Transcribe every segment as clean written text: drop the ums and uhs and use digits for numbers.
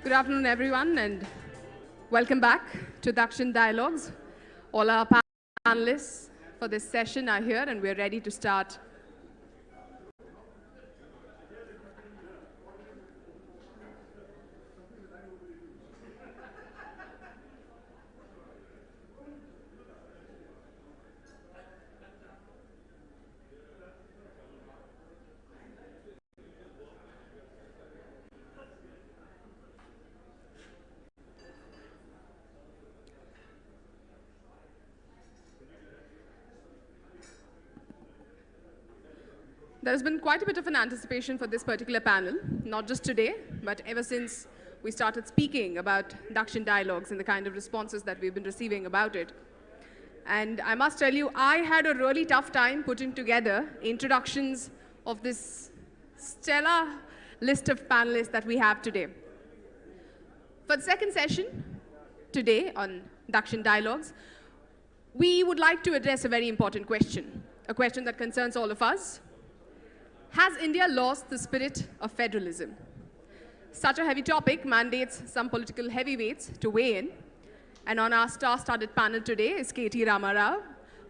Good afternoon, everyone, and welcome back to Dakshin Dialogues. All our panelists for this session are here, and we're ready to start. There has been quite a bit of an anticipation for this particular panel, not just today, but ever since we started speaking about Dakshin Dialogues and the kind of responses that we've been receiving about it. And I must tell you, I had a really tough time putting together introductions of this stellar list of panelists that we have today. For the second session today on Dakshin Dialogues, we would like to address a very important question, a question that concerns all of us. Has India lost the spirit of federalism? Such a heavy topic mandates some political heavyweights to weigh in. And on our star-studded panel today is KT Ramarao,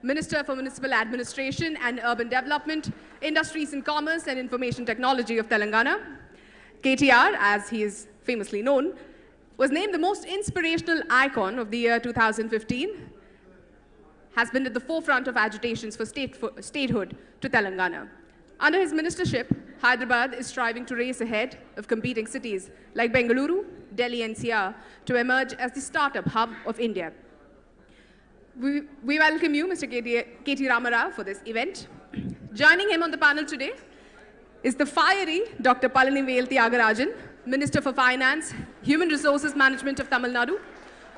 Minister for Municipal Administration and Urban Development, Industries and Commerce and Information Technology of Telangana. KTR, as he is famously known, was named the most inspirational icon of the year 2015, has been at the forefront of agitations for statehood to Telangana. Under his ministership, Hyderabad is striving to race ahead of competing cities like Bengaluru, Delhi NCR to emerge as the startup hub of India. We welcome you, Mr. KT Ramarao, for this event. Joining him on the panel today is the fiery Dr. Palanivel Thiagarajan, Minister for Finance, Human Resources Management of Tamil Nadu.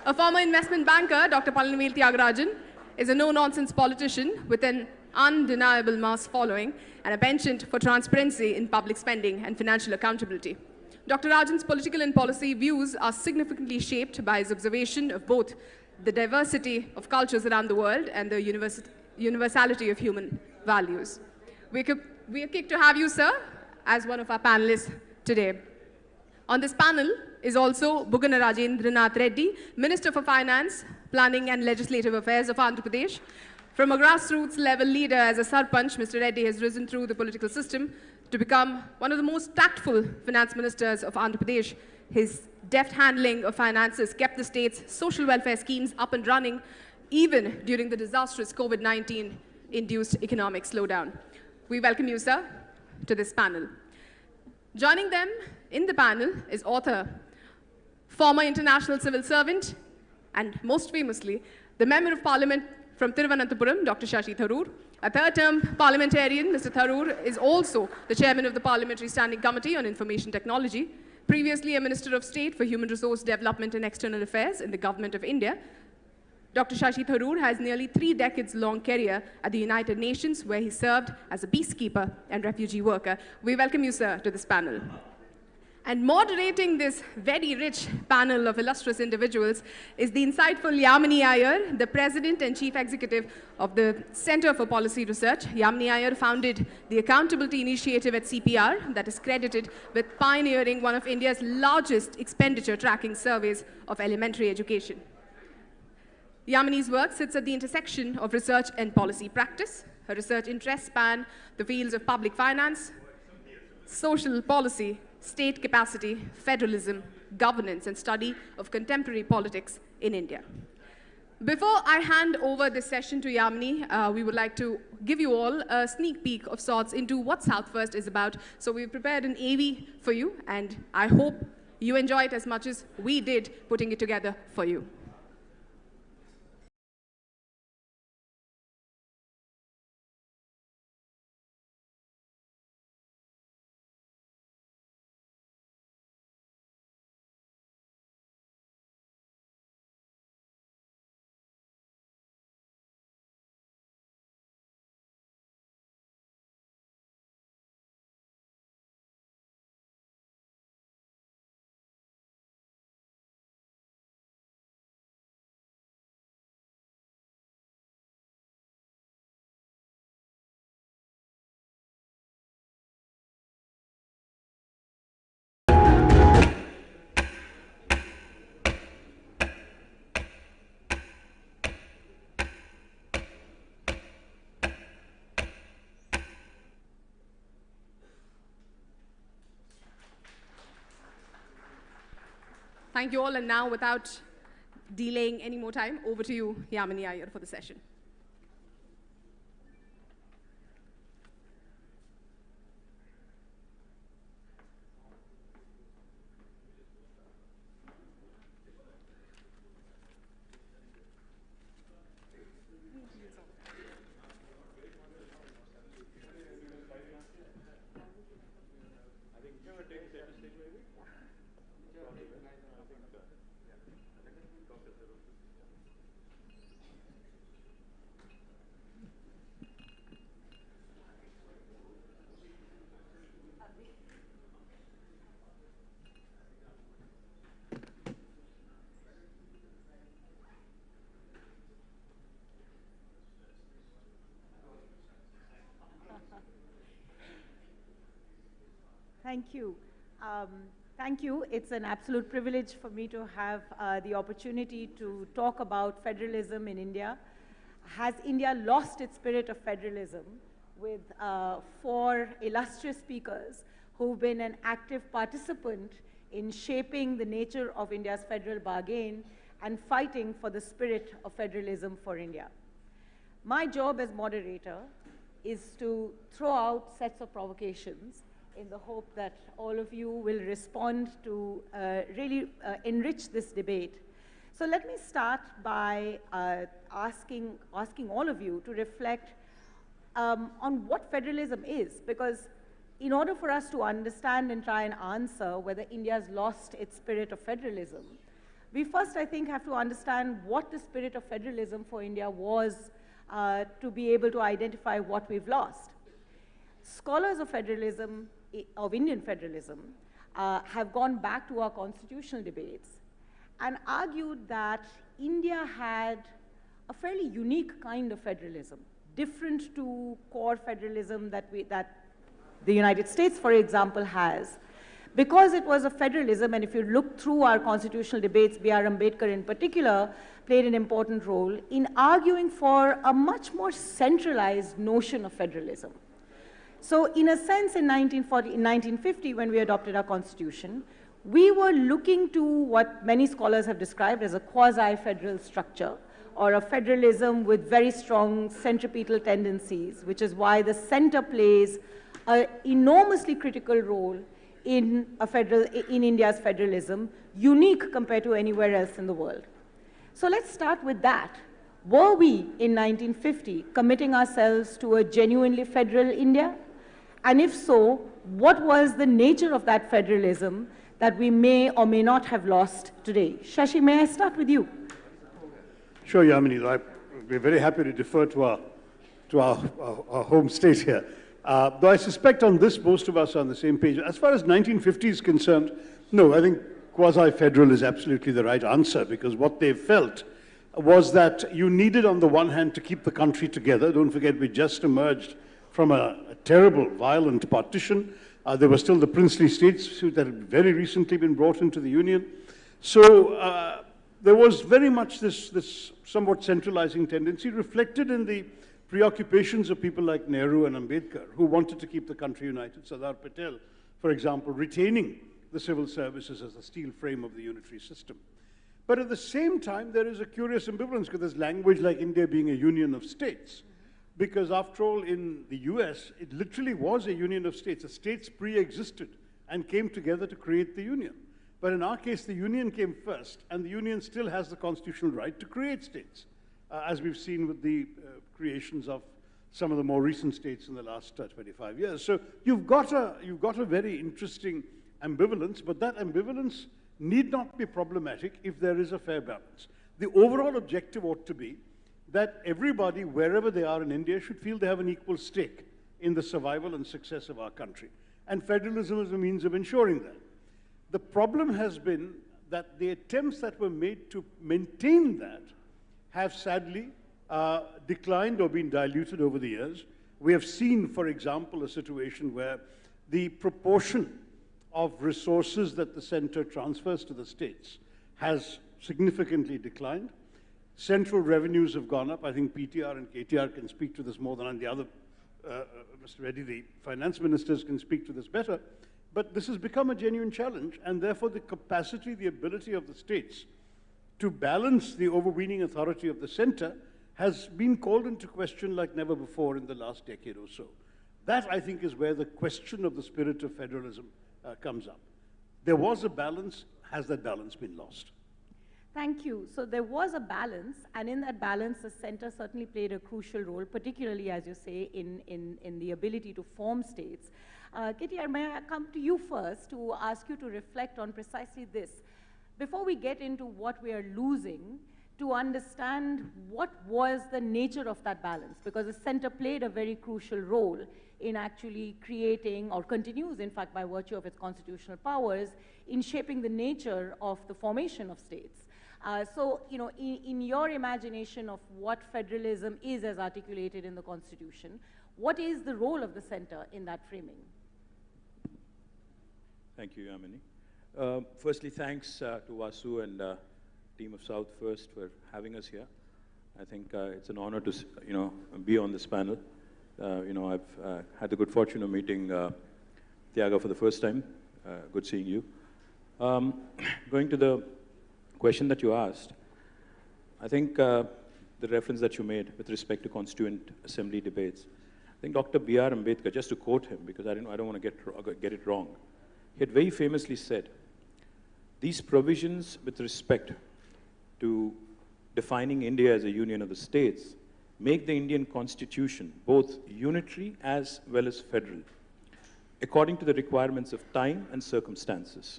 A former investment banker, Dr. Palanivel Thiagarajan is a no-nonsense politician with an undeniable mass following and a penchant for transparency in public spending and financial accountability. Dr. Rajan's political and policy views are significantly shaped by his observation of both the diversity of cultures around the world and the universality of human values. We are kicked to have you, sir, as one of our panelists today. On this panel is also Bugana Rajendranath Reddy, Minister for Finance, Planning and Legislative Affairs of Andhra Pradesh. From a grassroots level leader as a Sarpanch, Mr. Reddy has risen through the political system to become one of the most tactful finance ministers of Andhra Pradesh. His deft handling of finances kept the state's social welfare schemes up and running, even during the disastrous COVID-19 induced economic slowdown. We welcome you, sir, to this panel. Joining them in the panel is author, former international civil servant, and most famously, the Member of Parliament from Thiruvananthapuram, Dr. Shashi Tharoor. A third-term parliamentarian, Mr. Tharoor is also the chairman of the Parliamentary Standing Committee on Information Technology, previously a Minister of State for Human Resource Development and External Affairs in the Government of India. Dr. Shashi Tharoor has nearly 3 decades-long career at the United Nations, where he served as a peacekeeper and refugee worker. We welcome you, sir, to this panel. And moderating this very rich panel of illustrious individuals is the insightful Yamini Iyer, the President and Chief Executive of the Center for Policy Research. Yamini Iyer founded the Accountability Initiative at CPR that is credited with pioneering one of India's largest expenditure tracking surveys of elementary education. Yamini's work sits at the intersection of research and policy practice. Her research interests span the fields of public finance, social policy, state capacity, federalism, governance, and study of contemporary politics in India. Before I hand over this session to Yamini, we would like to give you all a sneak peek of sorts into what South First is about. So we've prepared an AV for you, and I hope you enjoy it as much as we did putting it together for you. Thank you all, and now without delaying any more time, over to you, Yamini Iyer, for the session. Thank you. Thank you. It's an absolute privilege for me to have the opportunity to talk about federalism in India. Has India lost its spirit of federalism? With 4 illustrious speakers who've been an active participant in shaping the nature of India's federal bargain and fighting for the spirit of federalism for India. My job as moderator is to throw out sets of provocations in the hope that all of you will respond to really enrich this debate. So let me start by asking all of you to reflect on what federalism is, because in order for us to understand and try and answer whether India's lost its spirit of federalism, we first, I think, have to understand what the spirit of federalism for India was to be able to identify what we've lost. Scholars of federalism, of Indian federalism, have gone back to our constitutional debates and argued that India had a fairly unique kind of federalism, different to core federalism that the United States, for example, has. Because it was a federalism, and if you look through our constitutional debates, B.R. Ambedkar in particular played an important role in arguing for a much more centralized notion of federalism. So in a sense, in 1950, when we adopted our constitution, we were looking to what many scholars have described as a quasi-federal structure, or a federalism with very strong centripetal tendencies, which is why the center plays an enormously critical role in India's federalism, unique compared to anywhere else in the world. So let's start with that. Were we, in 1950, committing ourselves to a genuinely federal India? And if so, what was the nature of that federalism that we may or may not have lost today? Shashi, may I start with you? Sure, Yamini. We're very happy to defer to our home state here. Though I suspect on this, most of us are on the same page. As far as 1950 is concerned, no, I think quasi-federal is absolutely the right answer, because what they felt was that you needed, on the one hand, to keep the country together. Don't forget, we just emerged from a terrible, violent partition. There were still the princely states that had very recently been brought into the Union. So there was very much this somewhat centralizing tendency reflected in the preoccupations of people like Nehru and Ambedkar, who wanted to keep the country united. Sardar Patel, for example, retaining the civil services as the steel frame of the unitary system. But at the same time, there is a curious ambivalence, because there's language like India being a union of states. Because after all, in the US, it literally was a union of states. The states pre-existed and came together to create the union. But in our case, the union came first, and the union still has the constitutional right to create states, as we've seen with the creations of some of the more recent states in the last 25 years. So you've got a very interesting ambivalence, but that ambivalence need not be problematic if there is a fair balance. The overall objective ought to be that everybody, wherever they are in India, should feel they have an equal stake in the survival and success of our country. And federalism is a means of ensuring that. The problem has been that the attempts that were made to maintain that have sadly declined or been diluted over the years. We have seen, for example, a situation where the proportion of resources that the center transfers to the states has significantly declined. Central revenues have gone up. I think PTR and KTR can speak to this more than the other, Mr. Reddy, the finance ministers can speak to this better. But this has become a genuine challenge, and therefore the capacity, the ability of the states to balance the overweening authority of the center has been called into question like never before in the last decade or so. That, I think, is where the question of the spirit of federalism comes up. There was a balance. Has that balance been lost? Thank you. So there was a balance, and in that balance, the center certainly played a crucial role, particularly, as you say, in the ability to form states. KTR, may I come to you first to ask you to reflect on precisely this? Before we get into what we are losing, to understand what was the nature of that balance, because the center played a very crucial role in actually creating, or continues, in fact, by virtue of its constitutional powers, in shaping the nature of the formation of states. So, you know, in your imagination of what federalism is as articulated in the Constitution, what is the role of the center in that framing? Thank you, Yamini. Firstly, thanks to Vasu and team of South First for having us here. I think it's an honor to, you know, be on this panel. You know, I've had the good fortune of meeting Tyaga for the first time. Good seeing you. Going to the question that you asked, I think the reference that you made with respect to Constituent Assembly debates, I think Dr. B.R. Ambedkar, just to quote him, because I don't want to get it wrong, he had very famously said, these provisions with respect to defining India as a union of the states make the Indian Constitution both unitary as well as federal, according to the requirements of time and circumstances.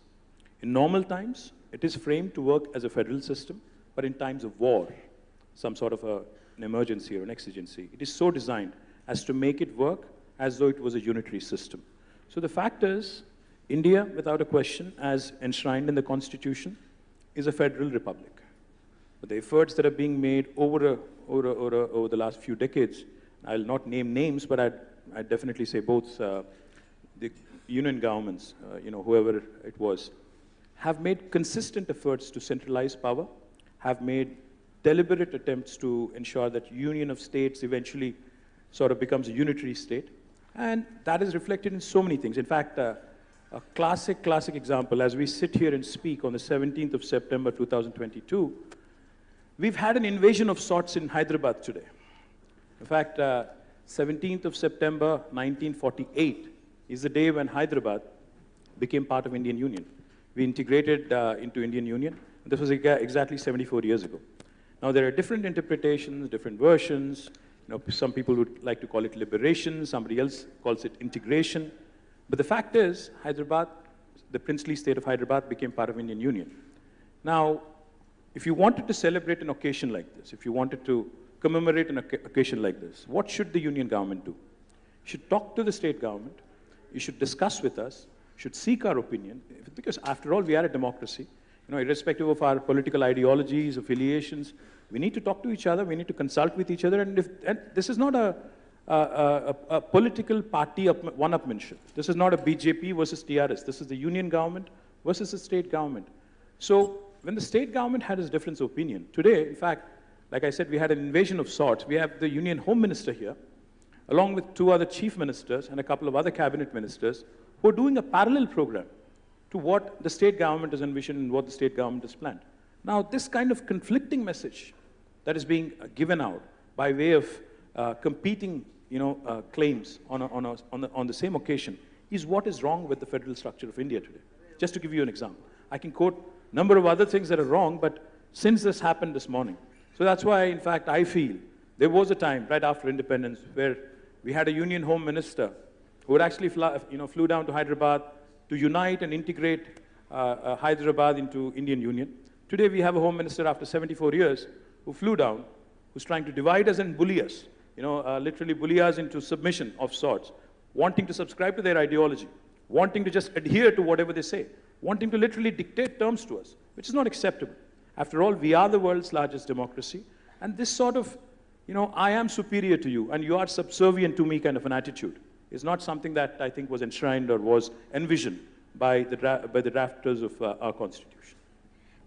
In normal times, it is framed to work as a federal system, but in times of war, some sort of an emergency or an exigency, it is so designed as to make it work as though it was a unitary system. So the fact is, India, without a question, as enshrined in the Constitution, is a federal republic. But the efforts that are being made over the last few decades, I'll not name names, but I'd definitely say both the union governments, you know, whoever it was, have made consistent efforts to centralize power, have made deliberate attempts to ensure that union of states eventually sort of becomes a unitary state. And that is reflected in so many things. In fact, a classic example, as we sit here and speak on the 17th of September 2022, we've had an invasion of sorts in Hyderabad today. In fact, 17th of September 1948 is the day when Hyderabad became part of Indian Union. We integrated into Indian Union. This was exactly 74 years ago. Now, there are different interpretations, different versions. You know, some people would like to call it liberation, somebody else calls it integration. But the fact is, Hyderabad, the princely state of Hyderabad, became part of Indian Union. Now, if you wanted to celebrate an occasion like this, if you wanted to commemorate an occasion like this, what should the union government do? You should talk to the state government. You should discuss with us. You should seek our opinion. Because after all, we are a democracy. You know, irrespective of our political ideologies, affiliations, we need to talk to each other. We need to consult with each other. And this is not a political party one-upmanship. This is not a BJP versus TRS. This is the union government versus the state government. So when the state government had its difference of opinion, today, in fact, like I said, we had an invasion of sorts. We have the union home minister here, along with 2 other chief ministers and a couple of other cabinet ministers, who are doing a parallel program to what the state government has envisioned and what the state government has planned. Now, this kind of conflicting message that is being given out by way of competing, you know, claims on the same occasion is what is wrong with the federal structure of India today. Just to give you an example. I can quote a number of other things that are wrong, but since this happened this morning. So that's why, in fact, I feel there was a time right after independence where we had a union home minister who would actually flew down to Hyderabad to unite and integrate Hyderabad into Indian Union. Today we have a home minister after 74 years who flew down, who's trying to divide us and bully us, you know, literally bully us into submission of sorts, wanting to subscribe to their ideology, wanting to just adhere to whatever they say, wanting to literally dictate terms to us, which is not acceptable. After all, we are the world's largest democracy, and this sort of, you know, I am superior to you and you are subservient to me kind of an attitude is not something that I think was enshrined or was envisioned by the drafters of our Constitution.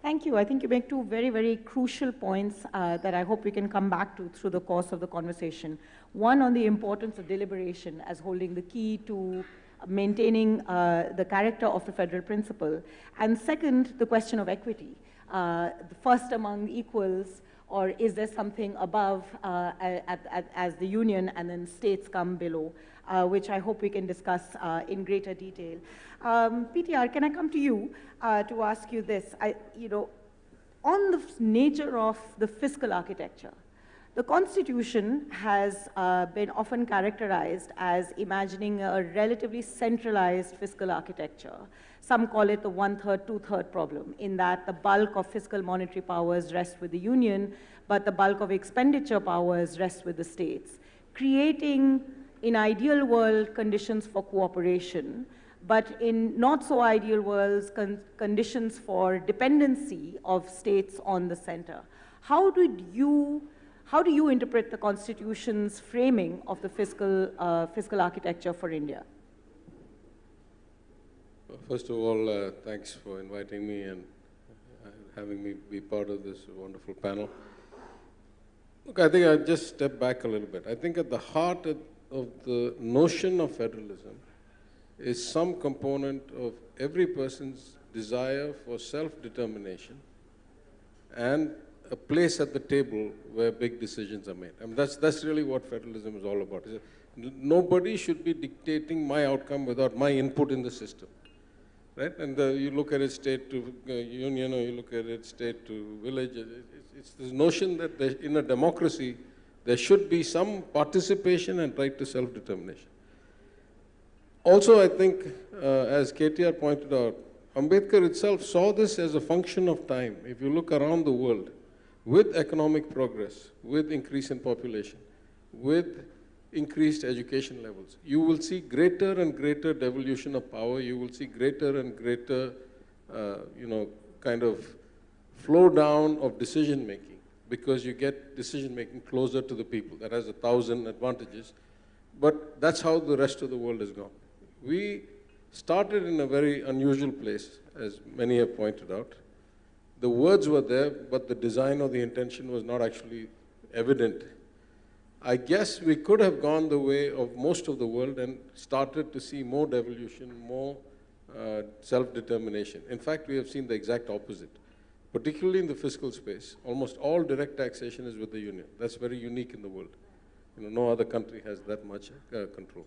Thank you. I think you make 2 very, very crucial points that I hope we can come back to through the course of the conversation. One on the importance of deliberation as holding the key to maintaining the character of the federal principle. And second, the question of equity. The first among equals, or is there something above as the union and then states come below, which I hope we can discuss in greater detail. PTR, can I come to you to ask you this? On the nature of the fiscal architecture, the Constitution has been often characterized as imagining a relatively centralized fiscal architecture. Some call it the one-third, two-third problem, in that the bulk of fiscal monetary powers rest with the union, but the bulk of expenditure powers rest with the states, creating, in ideal world, conditions for cooperation, but in not so ideal worlds, conditions for dependency of states on the center. How do you interpret the Constitution's framing of the fiscal architecture for India? First of all, thanks for inviting me and having me be part of this wonderful panel. Look, I think I'll just step back a little bit. I think at the heart of the notion of federalism is some component of every person's desire for self-determination and a place at the table where big decisions are made. I mean, that's really what federalism is all about. Nobody should be dictating my outcome without my input in the system, right? And you look at it state to union, or you look at it state to village. It's this notion that in a democracy, there should be some participation and right to self-determination. Also, I think, as KTR pointed out, Ambedkar itself saw this as a function of time. If you look around the world, with economic progress, with increase in population, with increased education levels, you will see greater and greater devolution of power. You will see greater and greater, kind of flow down of decision making, because you get decision making closer to the people. That has 1,000 advantages. But that's how the rest of the world has gone. We started in a very unusual place, as many have pointed out. The words were there, but the design or the intention was not actually evident. I guess we could have gone the way of most of the world and started to see more devolution, more self-determination. In fact, we have seen the exact opposite, particularly in the fiscal space. Almost all direct taxation is with the union. That's very unique in the world. No other country has that much control.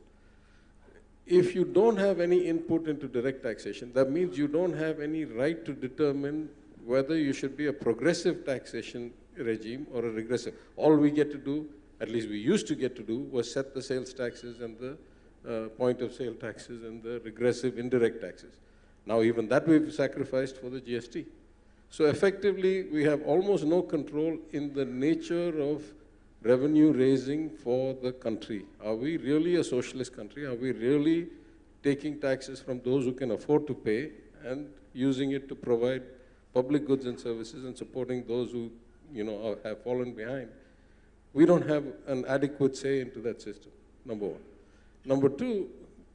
If you don't have any input into direct taxation, that means you don't have any right to determine whether you should be a progressive taxation regime or a regressive. All we get to do, at least we used to get to do, was set the sales taxes and the point of sale taxes and the regressive indirect taxes. Now even that we've sacrificed for the GST. So effectively, we have almost no control in the nature of revenue raising for the country. Are we really a socialist country? Are we really taking taxes from those who can afford to pay and using it to provide public goods and services and supporting those who have fallen behind? We don't have an adequate say into that system, number one. Number two,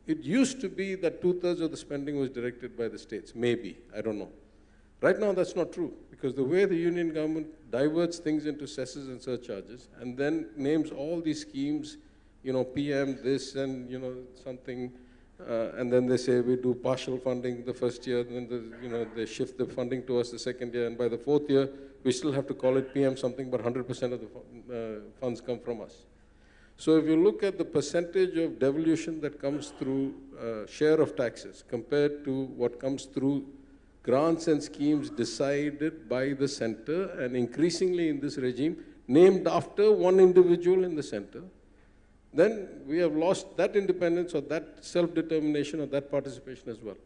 it used to be that 2/3 of the spending was directed by the states, maybe, I don't know. Right now, that's not true, because the way the union government diverts things into cesses and surcharges and then names all these schemes, PM this and, something, and then they say we do partial funding the first year, and then they shift the funding to us the second year, and by the fourth year, we still have to call it PM something, but 100% of the funds come from us. So if you look at the percentage of devolution that comes through share of taxes compared to what comes through grants and schemes decided by the center, and increasingly in this regime, named after one individual in the center, then we have lost that independence or that self-determination or that participation as well.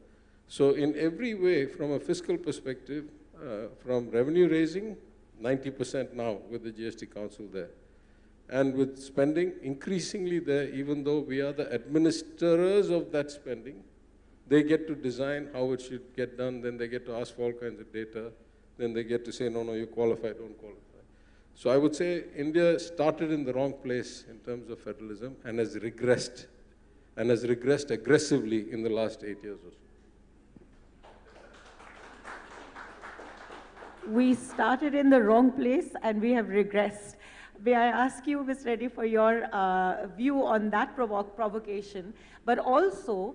So in every way, from a fiscal perspective, from revenue raising, 90% now with the GST Council there, and with spending increasingly there, even though we are the administrators of that spending, they get to design how it should get done, then they get to ask for all kinds of data, then they get to say, no, you qualify, don't qualify. So I would say India started in the wrong place in terms of federalism and has regressed aggressively in the last 8 years or so. We started in the wrong place and we have regressed. May I ask you, Ms. Reddy, for your view on that provocation, but also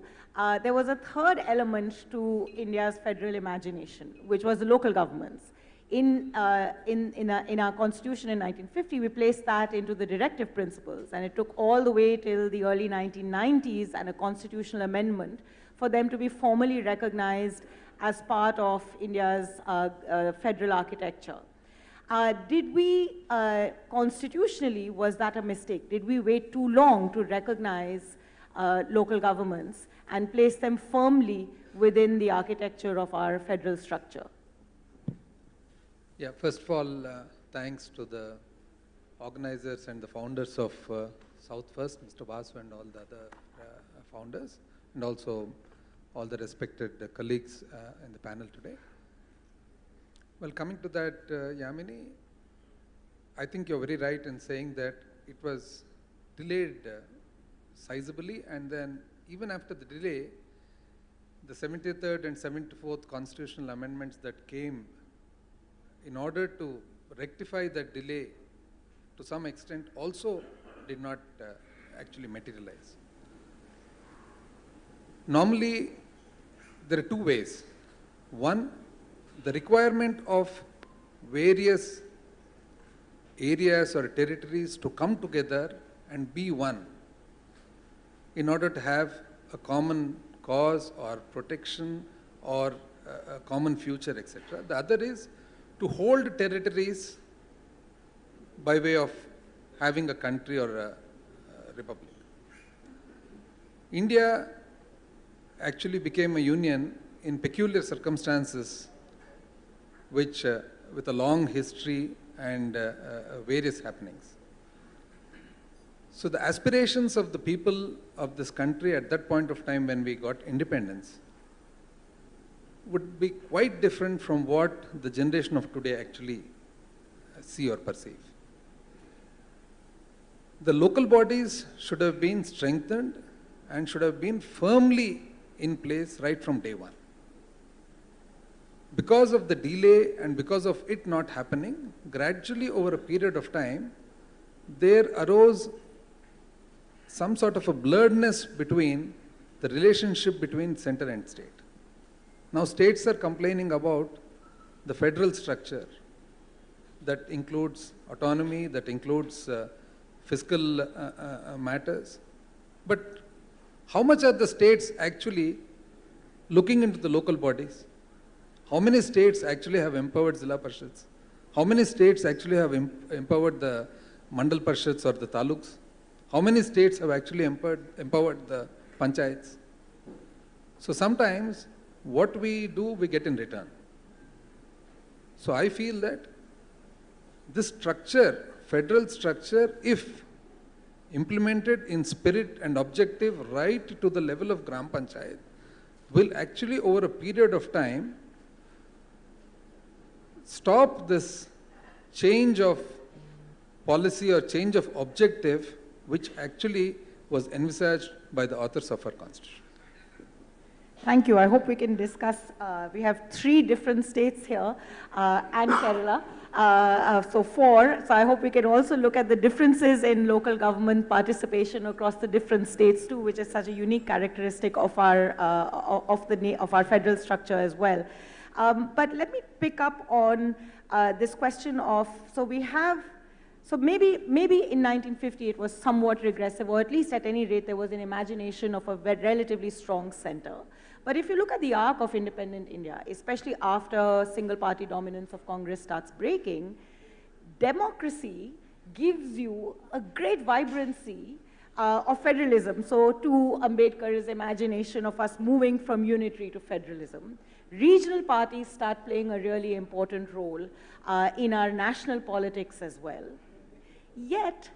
there was a third element to India's federal imagination, which was the local governments. In our constitution in 1950, we placed that into the directive principles, and it took all the way till the early 1990s and a constitutional amendment for them to be formally recognized as part of India's federal architecture. Did we, constitutionally, was that a mistake? Did we wait too long to recognize local governments and place them firmly within the architecture of our federal structure? Yeah, first of all, thanks to the organizers and the founders of South First, Mr. Vasu and all the other founders, and also all the respected colleagues in the panel today. Well, coming to that, Yamini, I think you're very right in saying that it was delayed sizably, and then even after the delay, the 73rd and 74th constitutional amendments that came in order to rectify that delay to some extent also did not actually materialize. Normally, there are two ways. One, the requirement of various areas or territories to come together and be one in order to have a common cause or protection or a common future, etc. The other is to hold territories by way of having a country or a republic. India actually became a union in peculiar circumstances which, with a long history and various happenings. So the aspirations of the people of this country at that point of time when we got independence would be quite different from what the generation of today actually see or perceive. The local bodies should have been strengthened and should have been firmly in place right from day one. Because of the delay and because of it not happening, gradually over a period of time, there arose some sort of a blurredness between the relationship between center and state. Now states are complaining about the federal structure that includes autonomy, that includes fiscal matters. But how much are the states actually looking into the local bodies? How many states actually have empowered Zilla Parishads? How many states actually have empowered the Mandal Parishads or the Taluks? How many states have actually empowered the Panchayats? So sometimes what we do, we get in return. So I feel that this structure, federal structure, if implemented in spirit and objective right to the level of Gram Panchayat, will actually over a period of time stop this change of policy or change of objective which actually was envisaged by the authors of our constitution. Thank you. I hope we can discuss. We have 3 different states here and Kerala. So 4. So I hope we can also look at the differences in local government participation across the different states too, which is such a unique characteristic of our federal structure as well. But let me pick up on this question of, so maybe in 1950 it was somewhat regressive, or at least at any rate there was an imagination of a relatively strong center. But if you look at the arc of independent India, especially after single party dominance of Congress starts breaking, democracy gives you a great vibrancy of federalism. So to Ambedkar's imagination of us moving from unitary to federalism, regional parties start playing a really important role in our national politics as well. Yet,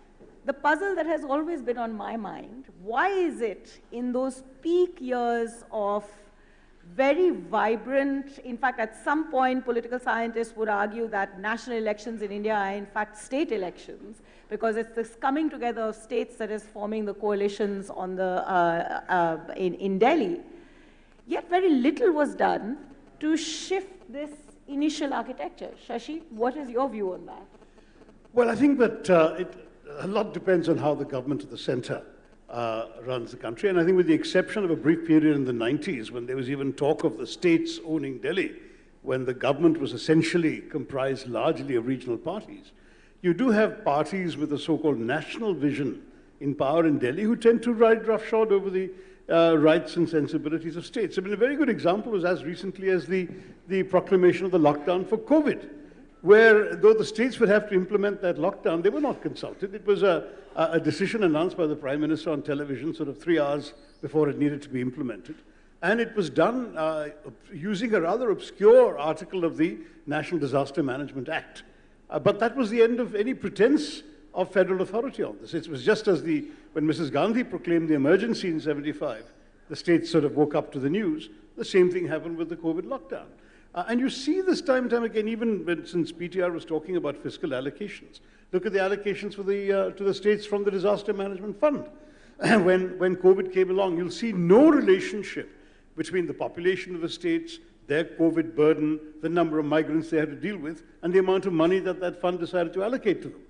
the puzzle that has always been on my mind, why is it in those peak years of very vibrant, in fact, at some point, political scientists would argue that national elections in India are in fact state elections, because it's this coming together of states that is forming the coalitions on the, in Delhi. Yet very little was done to shift this initial architecture. Shashi, what is your view on that? Well, I think that a lot depends on how the government of the center runs the country. And I think with the exception of a brief period in the 90s when there was even talk of the states owning Delhi, when the government was essentially comprised largely of regional parties, you do have parties with a so-called national vision in power in Delhi who tend to ride roughshod over the rights and sensibilities of states. I mean, a very good example was as recently as the proclamation of the lockdown for COVID, where though the states would have to implement that lockdown, they were not consulted. It was a decision announced by the Prime Minister on television sort of 3 hours before it needed to be implemented. And it was done using a rather obscure article of the National Disaster Management Act. But that was the end of any pretense of federal authority on this. It was just as when Mrs. Gandhi proclaimed the emergency in '75, the states sort of woke up to the news. The same thing happened with the COVID lockdown. And you see this time and time again, even since PTR was talking about fiscal allocations. Look at the allocations for to the states from the Disaster Management Fund. When COVID came along, you'll see no relationship between the population of the states, their COVID burden, the number of migrants they had to deal with, and the amount of money that that fund decided to allocate to them.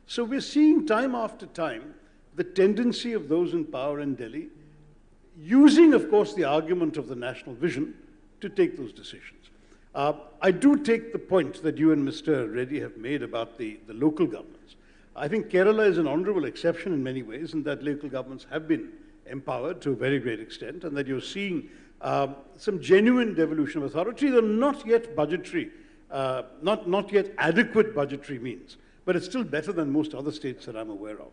So we're seeing time after time the tendency of those in power in Delhi, using, of course, the argument of the national vision to take those decisions. I do take the point that you and Mr. Reddy have made about the local governments. I think Kerala is an honorable exception in many ways, in that local governments have been empowered to a very great extent, and that you're seeing some genuine devolution of authority, though not yet budgetary, not yet adequate budgetary means, but it's still better than most other states that I'm aware of.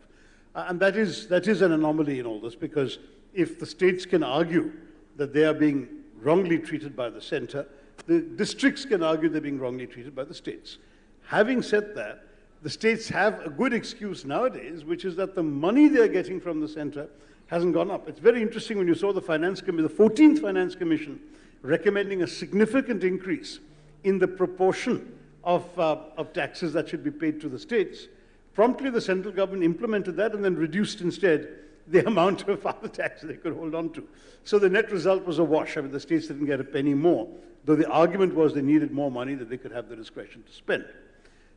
And that is an anomaly in all this, because if the states can argue that they are being wrongly treated by the center, the districts can argue they're being wrongly treated by the states. Having said that, the states have a good excuse nowadays, which is that the money they're getting from the center hasn't gone up. It's very interesting when you saw the 14th Finance Commission recommending a significant increase in the proportion of taxes that should be paid to the states. Promptly, the central government implemented that and then reduced instead the amount of other tax they could hold on to. So the net result was a wash. I mean, the states didn't get a penny more, though the argument was they needed more money that they could have the discretion to spend.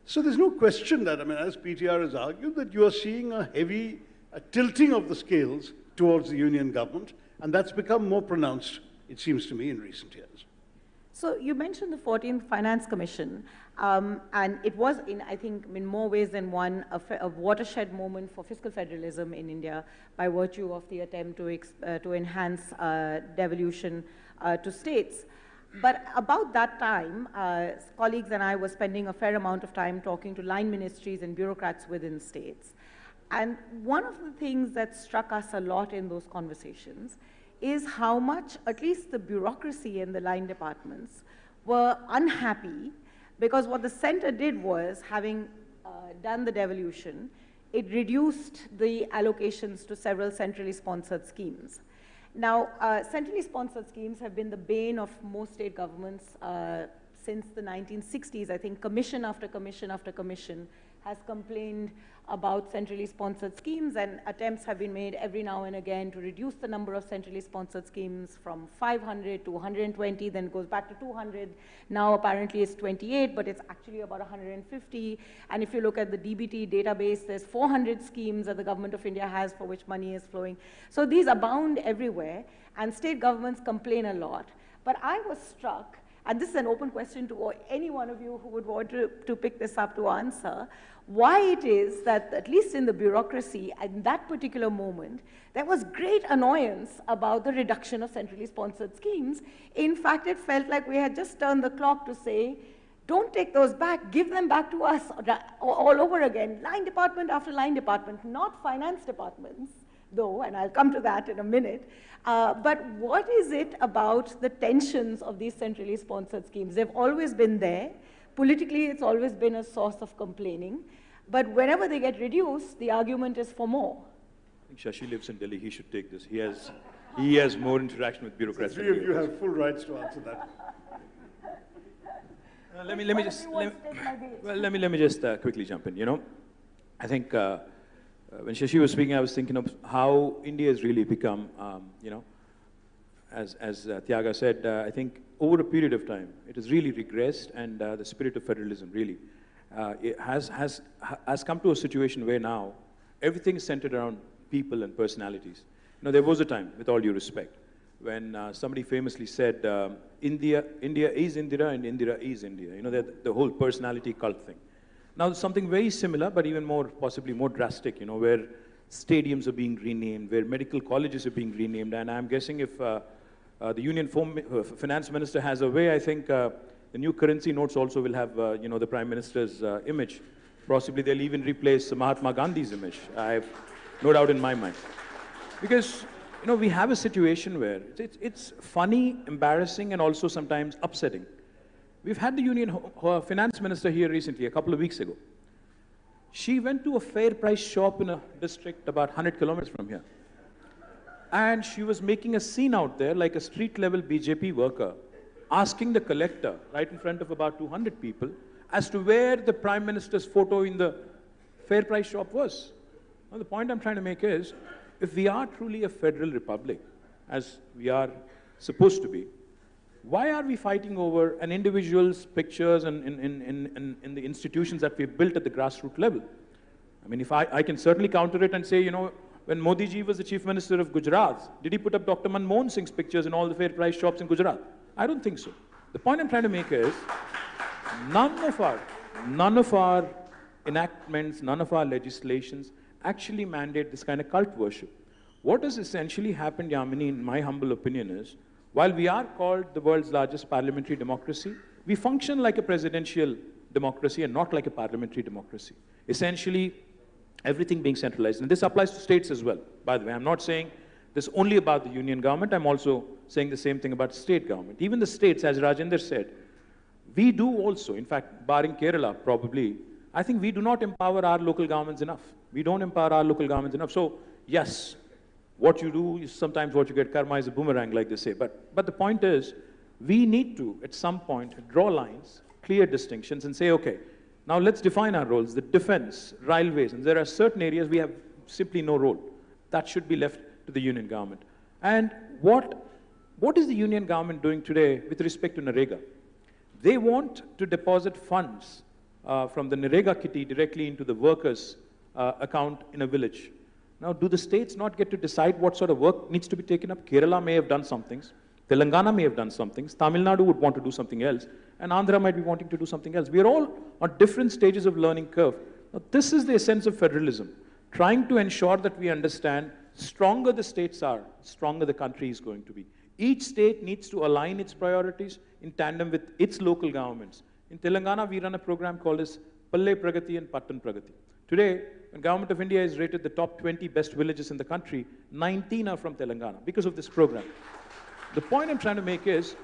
So there's no question that, I mean, as PTR has argued, that you are seeing a heavy tilting of the scales towards the union government, and that's become more pronounced, it seems to me, in recent years. So you mentioned the 14th Finance Commission, and it was, I think, in more ways than one, a watershed moment for fiscal federalism in India by virtue of the attempt to enhance devolution to states. But about that time, colleagues and I were spending a fair amount of time talking to line ministries and bureaucrats within states. And one of the things that struck us a lot in those conversations is how much, at least the bureaucracy in the line departments, were unhappy because what the center did was, having done the devolution, it reduced the allocations to several centrally sponsored schemes. Now, centrally sponsored schemes have been the bane of most state governments since the 1960s. I think commission after commission after commission has complained about centrally sponsored schemes, and attempts have been made every now and again to reduce the number of centrally sponsored schemes from 500 to 120, then goes back to 200. Now apparently it's 28, but it's actually about 150. And if you look at the DBT database, there's 400 schemes that the government of India has for which money is flowing. So these abound everywhere, and state governments complain a lot. But I was struck, and this is an open question to any one of you who would want to pick this up to answer, why it is that, at least in the bureaucracy, at that particular moment, there was great annoyance about the reduction of centrally sponsored schemes. In fact, it felt like we had just turned the clock to say, don't take those back, give them back to us all over again, line department after line department, not finance departments, though, and I'll come to that in a minute. But what is it about the tensions of these centrally sponsored schemes? They've always been there. Politically, it's always been a source of complaining. But whenever they get reduced, the argument is for more. I think Shashi lives in Delhi. He should take this. He has more interaction with bureaucrats. The three of you have full rights to answer that. Let me just quickly jump in. You know, I think when Shashi was speaking, I was thinking of how India has really become, you know, as Tyaga said, I think over a period of time, it has really regressed, and the spirit of federalism really it has come to a situation where now everything is centered around people and personalities. You know, there was a time, with all due respect, when somebody famously said, India is Indira and Indira is India. You know, the whole personality cult thing. Now, something very similar, but even more, possibly more drastic, you know, where stadiums are being renamed, where medical colleges are being renamed, and I'm guessing if the Union Finance Minister has a way, I think the new currency notes also will have, you know, the Prime Minister's image. Possibly they'll even replace Mahatma Gandhi's image. I have no doubt in my mind. Because, you know, we have a situation where it's funny, embarrassing, and also sometimes upsetting. We've had the Union Finance Minister here recently, a couple of weeks ago. She went to a fair price shop in a district about 100 kilometers from here. And she was making a scene out there like a street-level BJP worker, asking the collector, right in front of about 200 people, as to where the Prime Minister's photo in the fair price shop was. Now, the point I'm trying to make is, if we are truly a federal republic, as we are supposed to be, why are we fighting over an individual's pictures and in the institutions that we've built at the grassroots level? I mean, if I can certainly counter it and say, you know, when Modi ji was the Chief Minister of Gujarat, did he put up Dr. Manmohan Singh's pictures in all the fair price shops in Gujarat? I don't think so. The point I'm trying to make is, none of our enactments, none of our legislations actually mandate this kind of cult worship. What has essentially happened, Yamini, in my humble opinion is, while we are called the world's largest parliamentary democracy, we function like a presidential democracy and not like a parliamentary democracy. Essentially, everything being centralized. And this applies to states as well, by the way. I'm not saying this only about the union government. I'm also saying the same thing about state government. Even the states, as Rajendra said, we do also, in fact, barring Kerala probably, I think we do not empower our local governments enough. We don't empower our local governments enough. So, yes, what you do is sometimes what you get. Karma is a boomerang, like they say. But the point is, we need to, at some point, draw lines, clear distinctions, and say, okay, now let's define our roles, the defense, railways, and there are certain areas we have simply no role. That should be left to the union government. And what is the union government doing today with respect to Narega? They want to deposit funds from the Narega kitty directly into the workers' account in a village. Now, do the states not get to decide what sort of work needs to be taken up? Kerala may have done some things. Telangana may have done some things. Tamil Nadu would want to do something else. And Andhra might be wanting to do something else. We are all on different stages of learning curve. Now, this is the essence of federalism. Trying to ensure that we understand stronger the states are, stronger the country is going to be. Each state needs to align its priorities in tandem with its local governments. In Telangana, we run a program called as Palle Pragati and Pattan Pragati. Today, when Government of India is rated the top 20 best villages in the country, 19 are from Telangana because of this program. The point I'm trying to make is,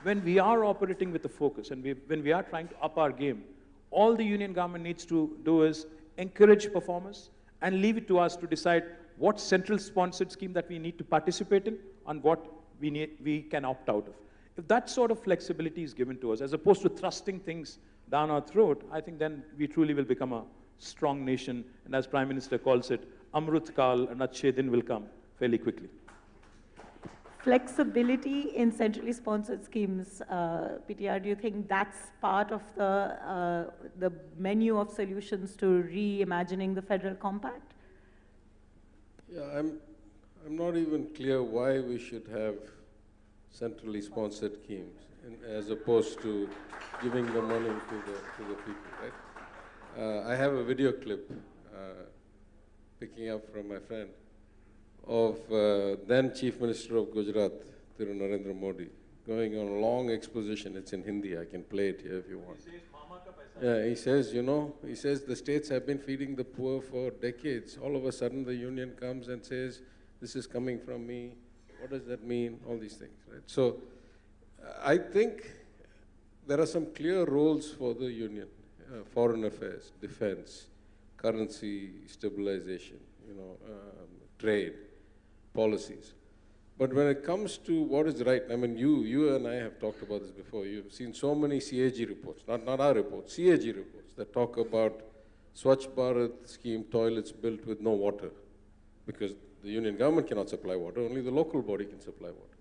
when we are operating with a focus and when we are trying to up our game, all the union government needs to do is encourage performance and leave it to us to decide what central sponsored scheme that we need to participate in and what we can opt out of. If that sort of flexibility is given to us, as opposed to thrusting things down our throat, I think then we truly will become a strong nation, and as Prime Minister calls it, Amrut Kal and Achhe Din will come fairly quickly. Flexibility in centrally sponsored schemes, PTR, do you think that's part of the menu of solutions to reimagining the federal compact? Yeah, I'm not even clear why we should have centrally sponsored schemes as opposed to giving the money to the people, right? I have a video clip picking up from my friend of then Chief Minister of Gujarat, Thiru Narendra Modi, going on a long exposition. It's in Hindi. I can play it here if you want. Yeah, he says, you know, he says the states have been feeding the poor for decades. All of a sudden, the union comes and says, this is coming from me. What does that mean? All these things, right? So I think there are some clear roles for the union. Foreign affairs, defense, currency stabilization, you know, trade, policies. But when it comes to what is right, I mean, you and I have talked about this before. You've seen so many CAG reports, not our reports, CAG reports that talk about Swachh Bharat scheme toilets built with no water because the union government cannot supply water, only the local body can supply water.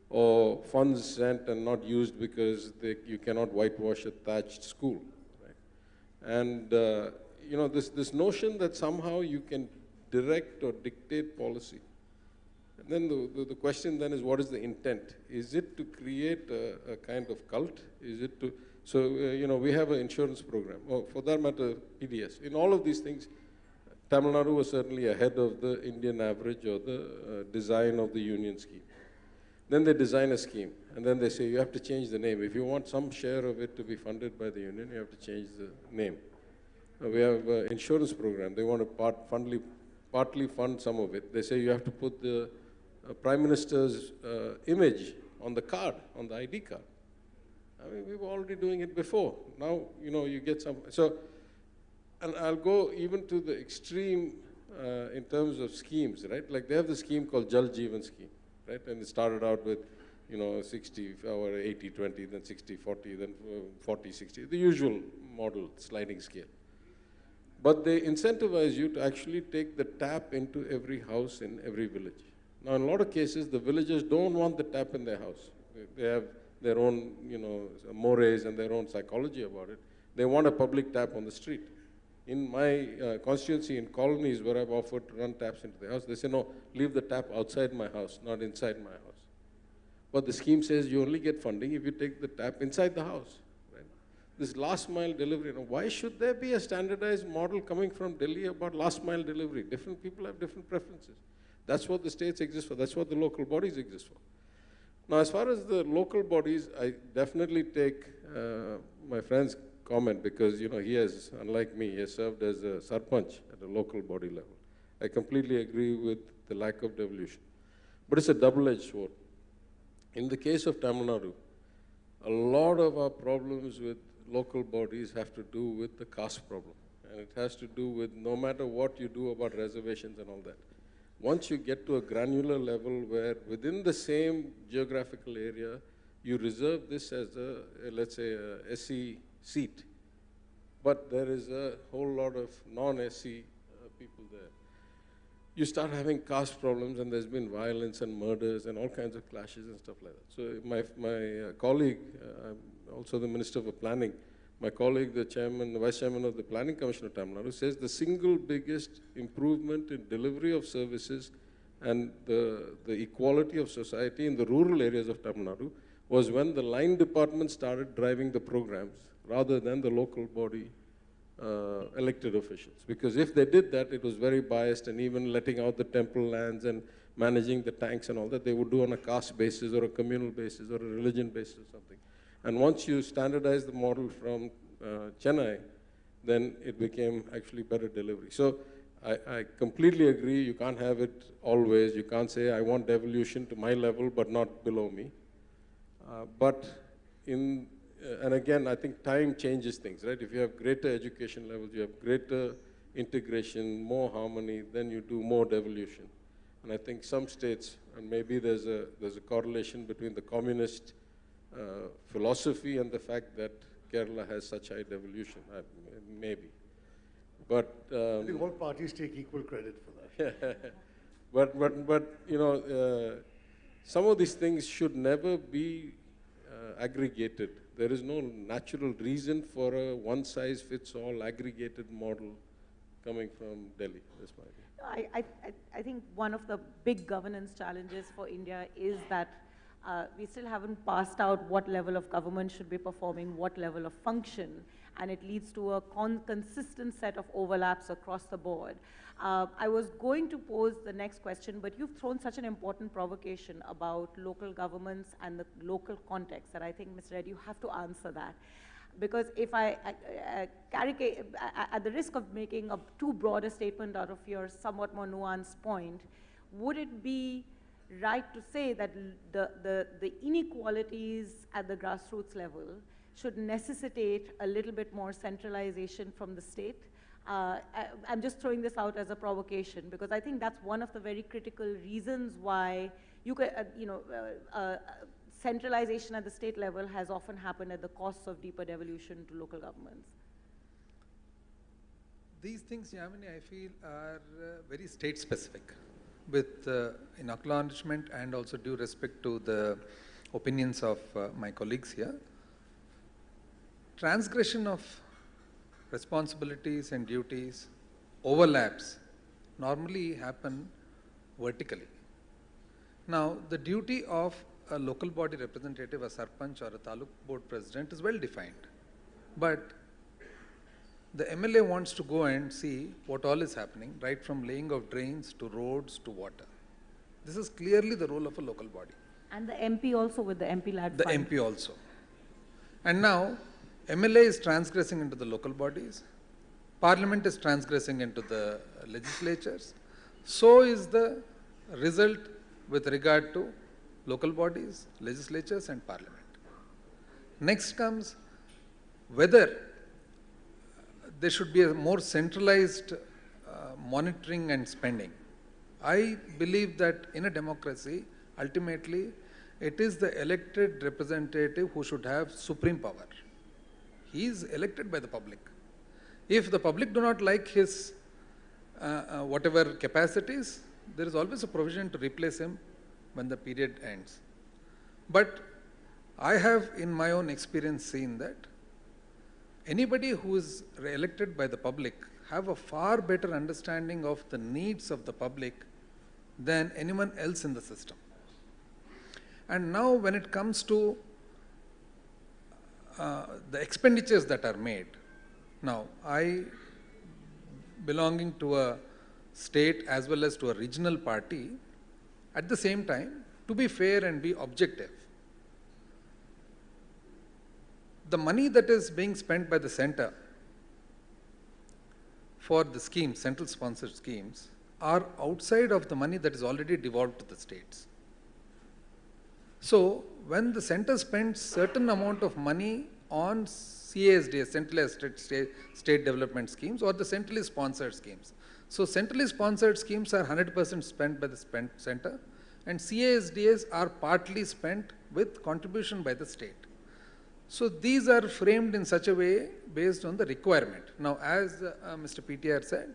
Or funds sent and not used because you cannot whitewash a thatched school. And, this notion that somehow you can direct or dictate policy. And then the question then is, what is the intent? Is it to create a kind of cult? Is it to, so, we have an insurance program, or for that matter, PDS. In all of these things, Tamil Nadu was certainly ahead of the Indian average or the design of the union scheme. Then they design a scheme, and then they say, you have to change the name. If you want some share of it to be funded by the union, you have to change the name. We have an insurance program. They want to partly fund some of it. They say you have to put the Prime Minister's image on the card, on the ID card. I mean, we were already doing it before. Now, you get some. So, and I'll go even to the extreme in terms of schemes, right? Like they have the scheme called Jal Jeevan scheme, right? And it started out with, 60 or 80-20, then 60-40, then 40-60, the usual model sliding scale. But they incentivize you to actually take the tap into every house in every village. Now, in a lot of cases, the villagers don't want the tap in their house. They have their own, mores and their own psychology about it. They want a public tap on the street. In my constituency, in colonies where I've offered to run taps into the house, they say, no, leave the tap outside my house, not inside my house. But the scheme says you only get funding if you take the tap inside the house. Right? This last mile delivery, why should there be a standardized model coming from Delhi about last mile delivery? Different people have different preferences. That's what the states exist for. That's what the local bodies exist for. Now, as far as the local bodies, I definitely take my friend's comment because, he has, unlike me, he has served as a sarpanch at a local body level. I completely agree with the lack of devolution. But it's a double-edged sword. In the case of Tamil Nadu, a lot of our problems with local bodies have to do with the caste problem. And it has to do with no matter what you do about reservations and all that. Once you get to a granular level where within the same geographical area, you reserve this as a, let's say, a SC seat, but there is a whole lot of non-SC people there. You start having caste problems, and there's been violence and murders and all kinds of clashes and stuff like that. So my colleague, also the Minister for Planning, my colleague, the Vice Chairman of the Planning Commission of Tamil Nadu, says the single biggest improvement in delivery of services and the equality of society in the rural areas of Tamil Nadu was when the line department started driving the programs rather than the local body elected officials. Because if they did that, it was very biased, and even letting out the temple lands and managing the tanks and all that, they would do on a caste basis or a communal basis or a religion basis or something. And once you standardize the model from Chennai, then it became actually better delivery. So I completely agree, you can't have it always. You can't say, I want devolution to my level, but not below me. And again, I think time changes things, right? If you have greater education levels, you have greater integration, more harmony, then you do more devolution. And I think some states, and maybe there's a correlation between the communist philosophy and the fact that Kerala has such high devolution, maybe. But I think all parties take equal credit for that. but some of these things should never be aggregated. There is no natural reason for a one-size-fits-all aggregated model coming from Delhi. That's my view. I think one of the big governance challenges for India is that we still haven't passed out what level of government should be performing what level of function, and it leads to a consistent set of overlaps across the board. I was going to pose the next question, but you've thrown such an important provocation about local governments and the local context that I think, Mr. Reddy, you have to answer that. Because if at the risk of making a too broad a statement out of your somewhat more nuanced point, would it be right to say that the inequalities at the grassroots level should necessitate a little bit more centralization from the state? I'm just throwing this out as a provocation because I think that's one of the very critical reasons why centralization at the state level has often happened at the cost of deeper devolution to local governments. These things, Yamini, I feel are very state specific, with in acknowledgement and also due respect to the opinions of my colleagues here. Transgression of responsibilities and duties, overlaps normally happen vertically. Now, the duty of a local body representative, a sarpanch or a taluk board president is well defined. But the MLA wants to go and see what all is happening, right from laying of drains to roads to water. This is clearly the role of a local body. And the MP also with the MP lad The fund. MP also. And now, MLA is transgressing into the local bodies, Parliament is transgressing into the legislatures, so is the result with regard to local bodies, legislatures and Parliament. Next comes whether there should be a more centralized monitoring and spending. I believe that in a democracy, ultimately, it is the elected representative who should have supreme power. He is elected by the public. If the public do not like his whatever capacities, there is always a provision to replace him when the period ends. But I have in my own experience seen that anybody who is elected by the public have a far better understanding of the needs of the public than anyone else in the system. And now when it comes to the expenditures that are made, now I, belonging to a state as well as to a regional party, at the same time, to be fair and be objective, the money that is being spent by the center for the schemes, central sponsored schemes, are outside of the money that is already devolved to the states. So, when the center spends certain amount of money on CASDS, centralized state development schemes, or the centrally sponsored schemes. So, centrally sponsored schemes are 100% spent by the center, and CASDS are partly spent with contribution by the state. So, these are framed in such a way based on the requirement. Now, as Mr. PTR said,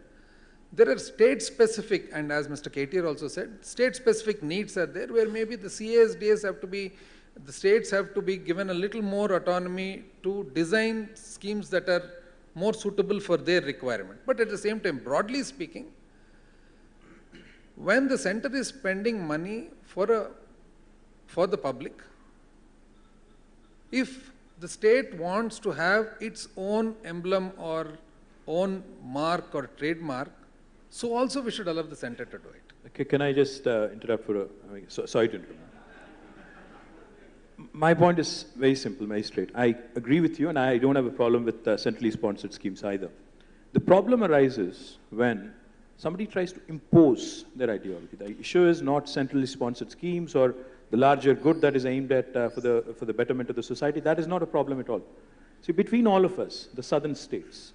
there are state-specific, and as Mr. KTR also said, state-specific needs are there where maybe the CASDS have to be, the states have to be given a little more autonomy to design schemes that are more suitable for their requirement. But at the same time, broadly speaking, when the center is spending money for the public, if the state wants to have its own emblem or own mark or trademark, so also we should allow the center to do it. Okay, can I just interrupt for sorry to interrupt. My point is very simple, very straight. I agree with you and I don't have a problem with centrally sponsored schemes either. The problem arises when somebody tries to impose their ideology. The issue is not centrally sponsored schemes or the larger good that is aimed at for the betterment of the society. That is not a problem at all. See, between all of us, the southern states,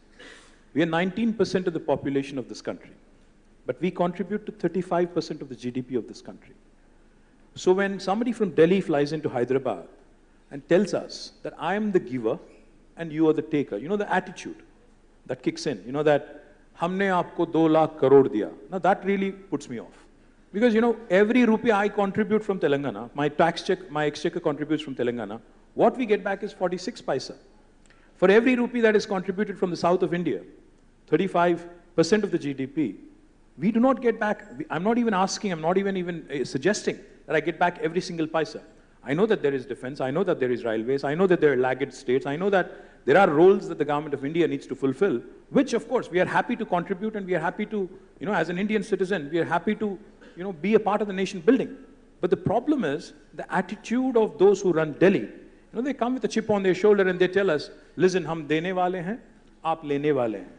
we are 19% of the population of this country, but we contribute to 35% of the GDP of this country. So when somebody from Delhi flies into Hyderabad and tells us that I am the giver and you are the taker, you know the attitude that kicks in, you know that humne aapko 2 lakh crore diya. Now that really puts me off. Because you know, every rupee I contribute from Telangana, my tax check, my exchequer contributes from Telangana, what we get back is 46 paisa. For every rupee that is contributed from the south of India, 35% of the GDP, we do not get back. I'm not even asking, I'm not even suggesting that I get back every single paisa. I know that there is defense, I know that there is railways, I know that there are laggard states, I know that there are roles that the government of India needs to fulfill, which of course we are happy to contribute and we are happy to, you know, as an Indian citizen, we are happy to, you know, be a part of the nation building. But the problem is the attitude of those who run Delhi. You know, they come with a chip on their shoulder and they tell us, listen, हम देने वाले हैं, आप लेने वाले हैं.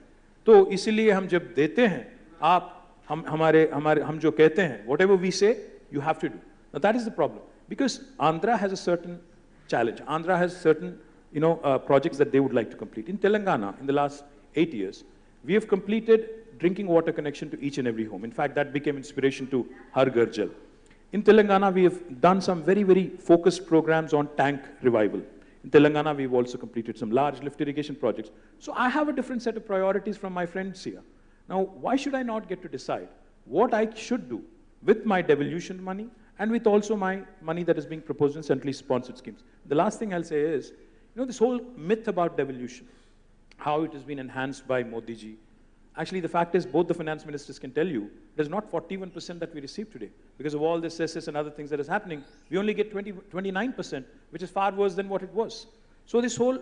तो इसीलिए हम जब देते हैं, आप हम जो कहते हैं, whatever we say, you have to do. Now that is the problem, because Andhra has a certain challenge. Andhra has certain, you know, projects that they would like to complete. In Telangana, in the last 8 years, we have completed drinking water connection to each and every home. In fact, that became inspiration to Har Ghar Jal. In Telangana, we have done some very, very focused programs on tank revival. In Telangana, we've also completed some large lift irrigation projects. So I have a different set of priorities from my friends here. Now, why should I not get to decide what I should do with my devolution money and with also my money that is being proposed in centrally sponsored schemes? The last thing I'll say is, you know, this whole myth about devolution. how it has been enhanced by Modi ji. Actually, the fact is, both the finance ministers can tell you, it is not 41% that we receive today. Because of all this cess and other things that is happening, we only get 29%, which is far worse than what it was. So this whole,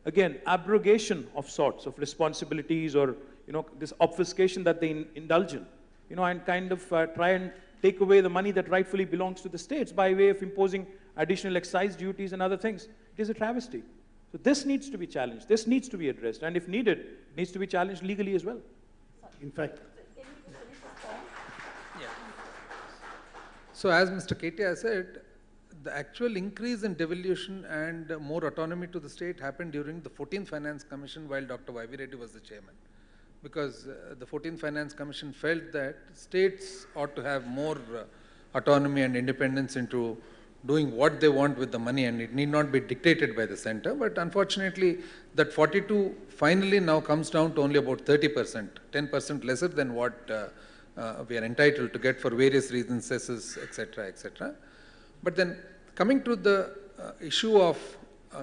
again, abrogation of sorts of responsibilities, or, this obfuscation that they indulge in, and kind of try and take away the money that rightfully belongs to the states by way of imposing additional excise duties and other things. It is a travesty. So this needs to be challenged. This needs to be addressed. And if needed, it needs to be challenged legally as well. In fact, so as Mr. KTR said, the actual increase in devolution and more autonomy to the state happened during the 14th Finance Commission while Dr. Y.V. Reddy was the chairman. Because the 14th Finance Commission felt that states ought to have more autonomy and independence into doing what they want with the money, and it need not be dictated by the center. But unfortunately, that 42 finally now comes down to only about 30%, 10% lesser than what we are entitled to get for various reasons, cesses, etc., etc. But then coming to the issue of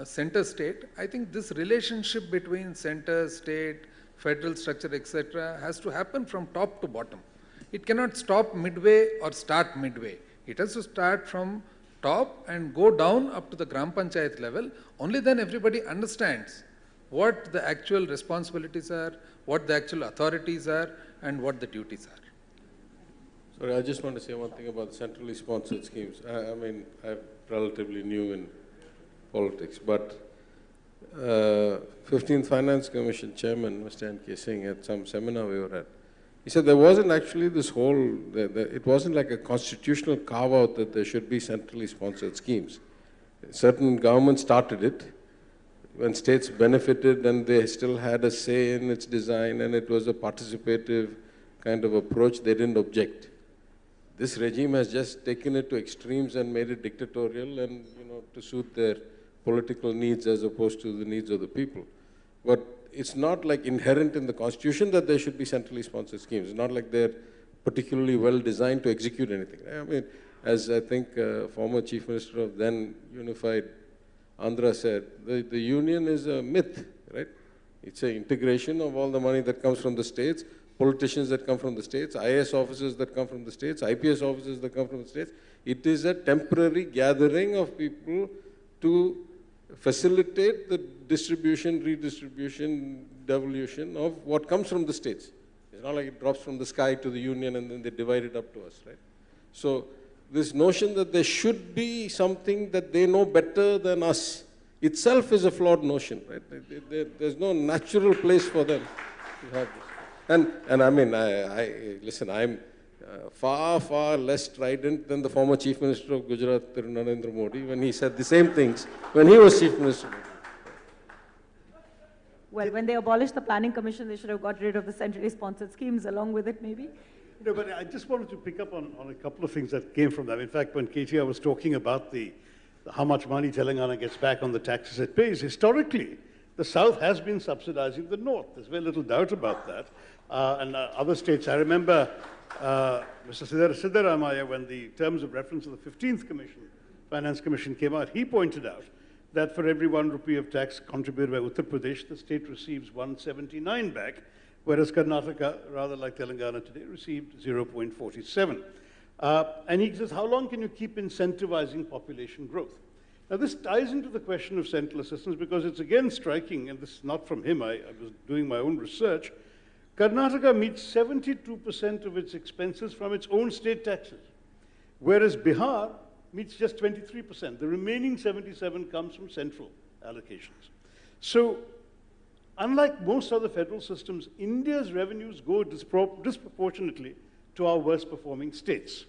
center-state, I think this relationship between center, state, federal structure, etc., has to happen from top to bottom. It cannot stop midway or start midway. It has to start from top and go down up to the Gram Panchayat level. Only then everybody understands what the actual responsibilities are, what the actual authorities are, and what the duties are. Sorry, I just want to say one thing about the centrally sponsored schemes. I mean, I'm relatively new in politics, but 15th Finance Commission Chairman, Mr. N.K. Singh, at some seminar we were at, he said there wasn't actually this whole, it wasn't like a constitutional carve-out that there should be centrally sponsored schemes. Certain governments started it when states benefited, and they still had a say in its design, and it was a participative kind of approach. They didn't object. This regime has just taken it to extremes and made it dictatorial, and to suit their political needs as opposed to the needs of the people. But it's not like inherent in the constitution that there should be centrally sponsored schemes. It's not like they're particularly well designed to execute anything. I mean, as I think former Chief Minister of then unified Andhra said, the union is a myth, right? It's an integration of all the money that comes from the states, politicians that come from the states, IAS officers that come from the states, IPS officers that come from the states. It is a temporary gathering of people to facilitate the distribution, redistribution, devolution of what comes from the states. It's not like it drops from the sky to the union and then they divide it up to us, right? So this notion that there should be something that they know better than us itself is a flawed notion, right? There's no natural place for them to have this. And I mean, listen, I'm far, far less strident than the former Chief Minister of Gujarat, Narendra Modi, when he said the same things when he was Chief Minister. Well, when they abolished the Planning Commission, they should have got rid of the centrally sponsored schemes along with it, maybe. No, but I just wanted to pick up on a couple of things that came from that. In fact, when KTR was talking about how much money Telangana gets back on the taxes it pays, historically, the South has been subsidizing the North. There's very little doubt about that. And other states, I remember Mr. Siddaramaiah, when the terms of reference of the 15th Finance Commission came out, he pointed out that for every 1 rupee of tax contributed by Uttar Pradesh, the state receives 179 back, whereas Karnataka, rather like Telangana today, received 0.47. And he says, how long can you keep incentivizing population growth? Now, this ties into the question of central assistance because it's again striking, and this is not from him, I was doing my own research. Karnataka meets 72% of its expenses from its own state taxes, whereas Bihar meets just 23%. The remaining 77% comes from central allocations. So, unlike most other federal systems, India's revenues go disproportionately to our worst performing states.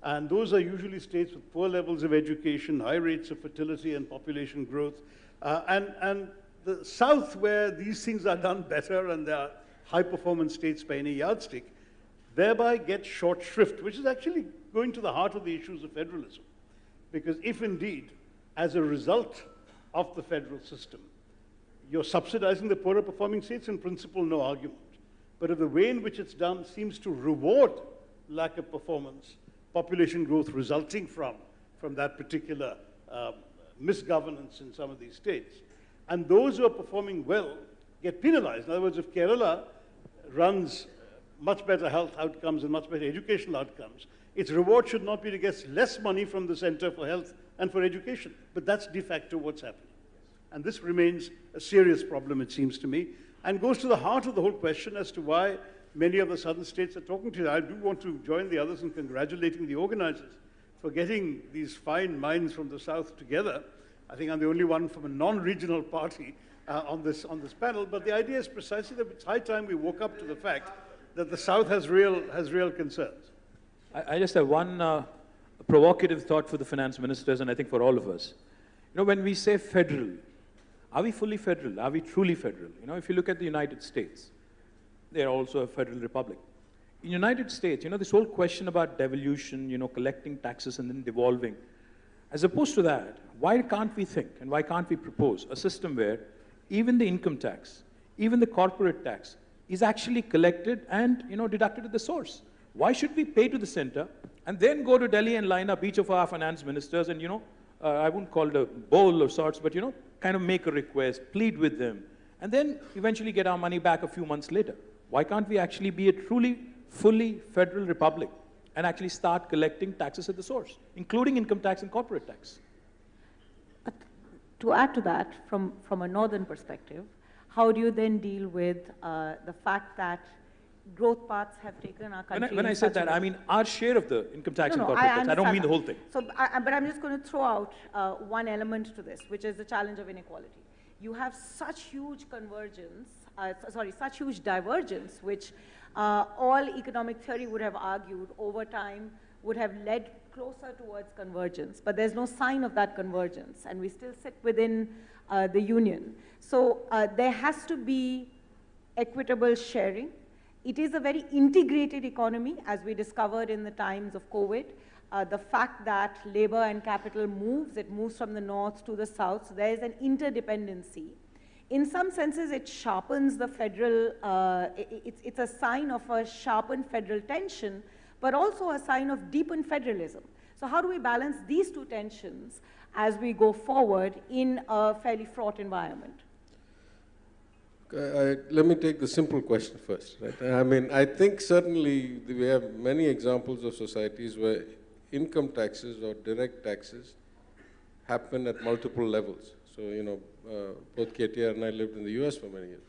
And those are usually states with poor levels of education, high rates of fertility and population growth. And the South, where these things are done better and there are high performance states by any yardstick, thereby gets short shrift, which is actually going to the heart of the issues of federalism. Because if indeed, as a result of the federal system, you're subsidizing the poorer performing states, in principle, no argument. But if the way in which it's done seems to reward lack of performance, population growth resulting from that particular misgovernance in some of these states, and those who are performing well get penalized. In other words, if Kerala runs much better health outcomes and much better educational outcomes, its reward should not be to get less money from the center for health and for education. But that's de facto what's happening. And this remains a serious problem, it seems to me, and goes to the heart of the whole question as to why many of the southern states are talking to you. I do want to join the others in congratulating the organizers for getting these fine minds from the south together. I think I'm the only one from a non-regional party on this panel, but the idea is precisely that it's high time we woke up to the fact that the south has real concerns. I just have one provocative thought for the finance ministers, and I think for all of us. You know, when we say federal, are we fully federal? Are we truly federal? You know, if you look at the United States, they're also a federal republic. In the United States, you know, this whole question about devolution, you know, collecting taxes and then devolving, as opposed to that, why can't we think and why can't we propose a system where even the income tax, even the corporate tax is actually collected and, you know, deducted at the source? Why should we pay to the center and then go to Delhi and line up each of our finance ministers and, you know, I wouldn't call it a bowl of sorts, but, you know, kind of make a request, plead with them, and then eventually get our money back a few months later? Why can't we actually be a truly, fully federal republic and actually start collecting taxes at the source, including income tax and corporate tax? But to add to that, from a northern perspective, how do you then deal with the fact that growth paths have taken our country? When I said that, I mean our share of the income tax and corporate tax. I don't mean the whole thing. So, but I'm just going to throw out one element to this, which is the challenge of inequality. You have such huge convergence, such huge divergence, which all economic theory would have argued over time would have led closer towards convergence. But there's no sign of that convergence, and we still sit within the union. So there has to be equitable sharing. It is a very integrated economy, as we discovered in the times of COVID. The fact that labor and capital moves, it moves from the north to the south, so there is an interdependency. In some senses, it sharpens the federal, it's a sign of a sharpened federal tension, but also a sign of deepened federalism. So how do we balance these two tensions as we go forward in a fairly fraught environment? Let me take the simple question first. Right? I mean, I think certainly we have many examples of societies where income taxes or direct taxes happen at multiple levels. So, you know, both KTR and I lived in the US for many years.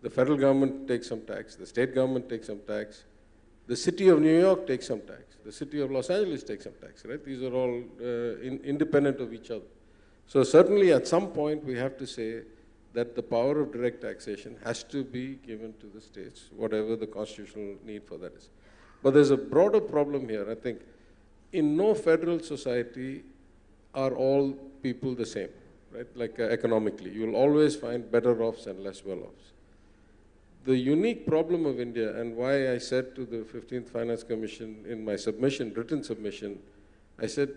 The federal government takes some tax, the state government takes some tax, the city of New York takes some tax, the city of Los Angeles takes some tax, right? These are all independent of each other. So certainly at some point we have to say that the power of direct taxation has to be given to the states, whatever the constitutional need for that is. But there's a broader problem here. I think in no federal society are all people the same, right? Like economically, you'll always find better-offs and less well-offs. The unique problem of India, and why I said to the 15th Finance Commission in my submission, written submission, I said,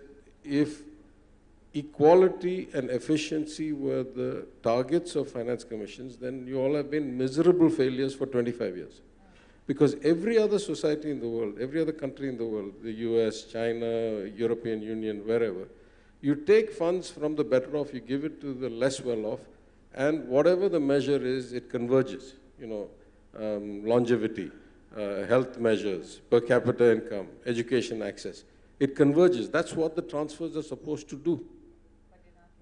if equality and efficiency were the targets of finance commissions, then you all have been miserable failures for 25 years. Because every other society in the world, every other country in the world, the US, China, European Union, wherever, you take funds from the better off, you give it to the less well off, and whatever the measure is, it converges. You know, longevity, health measures, per capita income, education access. It converges. That's what the transfers are supposed to do.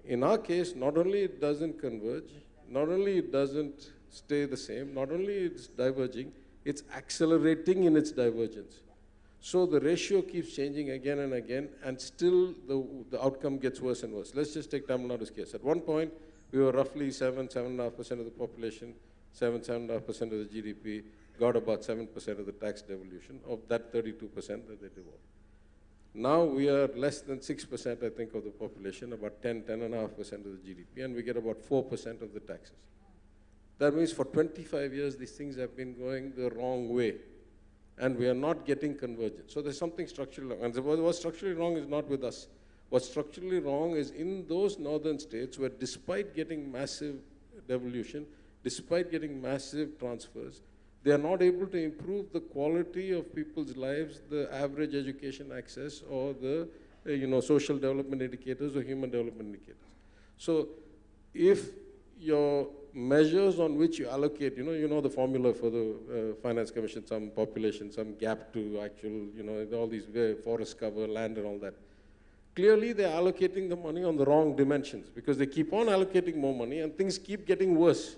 In our case, not only it doesn't converge, not only it doesn't stay the same, not only it's diverging, it's accelerating in its divergence. So the ratio keeps changing again and again, and still the outcome gets worse and worse. Let's just take Tamil Nadu's case. At one point, we were roughly 7.5% of the population, 7.5% of the GDP, got about 7% of the tax devolution of that 32% that they devolved. Now we are less than 6%, I think, of the population, about 10.5% of the GDP, and we get about 4% of the taxes. That means for 25 years, these things have been going the wrong way, and we are not getting convergence. So there's something structurally wrong. And what's structurally wrong is not with us. What's structurally wrong is in those northern states where despite getting massive devolution, despite getting massive transfers, they are not able to improve the quality of people's lives, the average education access, or the social development indicators or human development indicators. So if your measures on which you allocate, you know the formula for the Finance Commission, some population, some gap to actual, all these forest cover, land and all that. Clearly, they're allocating the money on the wrong dimensions because they keep on allocating more money and things keep getting worse.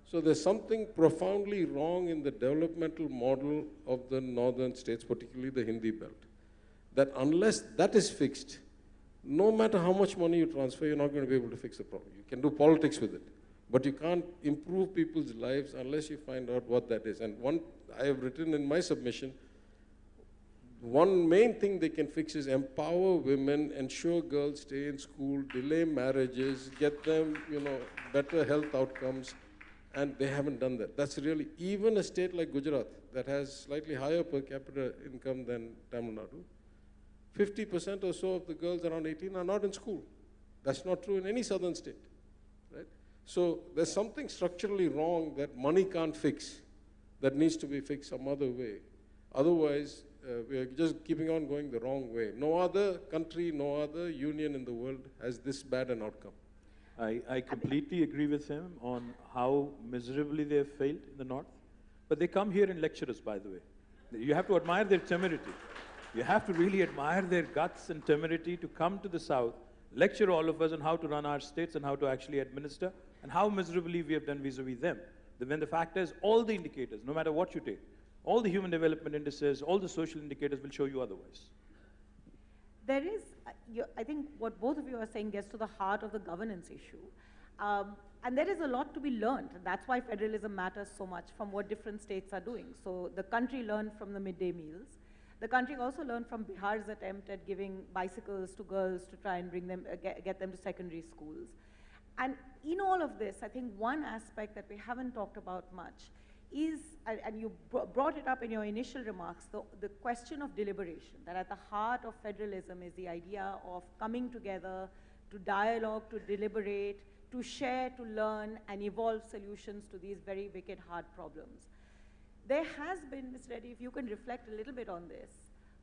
So there's something profoundly wrong in the developmental model of the northern states, particularly the Hindi belt, that unless that is fixed, no matter how much money you transfer, you're not going to be able to fix the problem. You can do politics with it, but you can't improve people's lives unless you find out what that is. And I have written in my submission, one main thing they can fix is empower women, ensure girls stay in school, delay marriages, get them, better health outcomes, and they haven't done that. That's really, even a state like Gujarat that has slightly higher per capita income than Tamil Nadu, 50% or so of the girls around 18 are not in school. That's not true in any southern state, right? So there's something structurally wrong that money can't fix that needs to be fixed some other way. Otherwise, we are just keeping on going the wrong way. No other country, no other union in the world has this bad an outcome. I completely agree with him on how miserably they have failed in the north. But they come here and lecture us, by the way. You have to admire their temerity. You have to really admire their guts and temerity to come to the south, lecture all of us on how to run our states and how to actually administer, and how miserably we have done vis-a-vis them. When the fact is, all the indicators, no matter what you take, all the human development indices, all the social indicators will show you otherwise. There is, I think what both of you are saying gets to the heart of the governance issue. And there is a lot to be learned. That's why federalism matters so much from what different states are doing. So the country learned from the midday meals. The country also learned from Bihar's attempt at giving bicycles to girls to try and bring them, get them to secondary schools. And in all of this, I think one aspect that we haven't talked about much is, and you brought it up in your initial remarks, the question of deliberation, that at the heart of federalism is the idea of coming together to dialogue, to deliberate, to share, to learn, and evolve solutions to these very wicked, hard problems. There has been, Mr. Reddy, if you can reflect a little bit on this,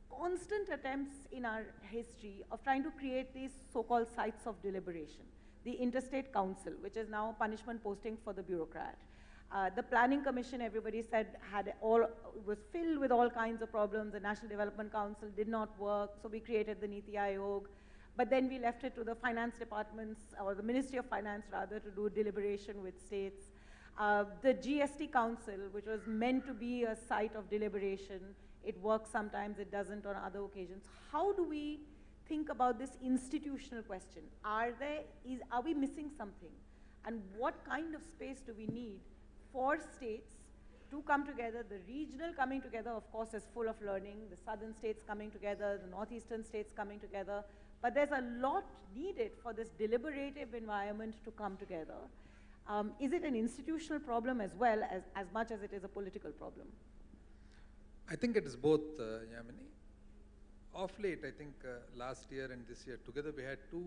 constant attempts in our history of trying to create these so-called sites of deliberation. The Interstate Council, which is now punishment posting for the bureaucrat. The Planning Commission, everybody said, was filled with all kinds of problems. The National Development Council did not work, so we created the Niti Aayog. But then we left it to the finance departments, or the Ministry of Finance rather, to do deliberation with states. The GST Council, which was meant to be a site of deliberation, it works sometimes, it doesn't on other occasions. How do we think about this institutional question? Are we missing something? And what kind of space do we need for states to come together? The regional coming together, of course, is full of learning. The southern states coming together, the northeastern states coming together. But there's a lot needed for this deliberative environment to come together. Is it an institutional problem as well as much as it is a political problem? I think it is both, Yamini. Of late, I think last year and this year, together we had two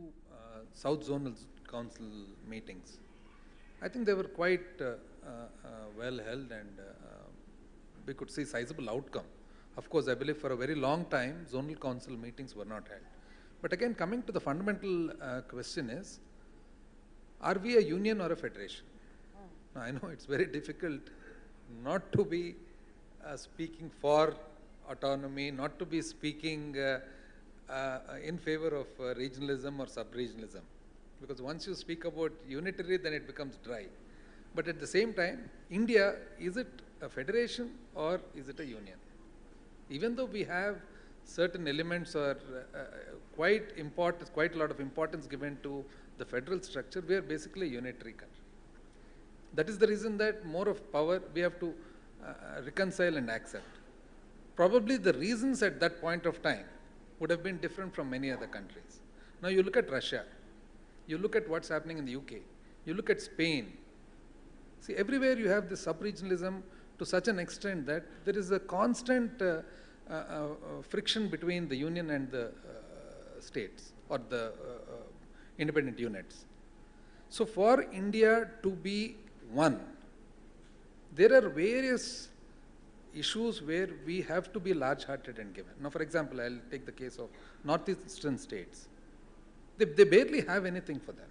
South Zonal Council meetings. I think they were quite well held, and we could see sizable outcome. Of course, I believe for a very long time, Zonal Council meetings were not held. But again, coming to the fundamental question is, are we a union or a federation? Now, I know it's very difficult not to be speaking for autonomy, not to be speaking in favor of regionalism or sub-regionalism. Because once you speak about unitary, then it becomes dry. But at the same time, India, is it a federation or is it a union? Even though we have certain elements or quite a lot of importance given to the federal structure, we are basically a unitary country. That is the reason that more of power we have to reconcile and accept. Probably the reasons at that point of time would have been different from many other countries. Now you look at Russia, you look at what's happening in the UK, you look at Spain. See, everywhere you have this sub-regionalism to such an extent that there is a constant friction between the union and the states or the independent units. So for India to be one, there are various issues where we have to be large-hearted and given. Now, for example, I'll take the case of northeastern states. They barely have anything for them.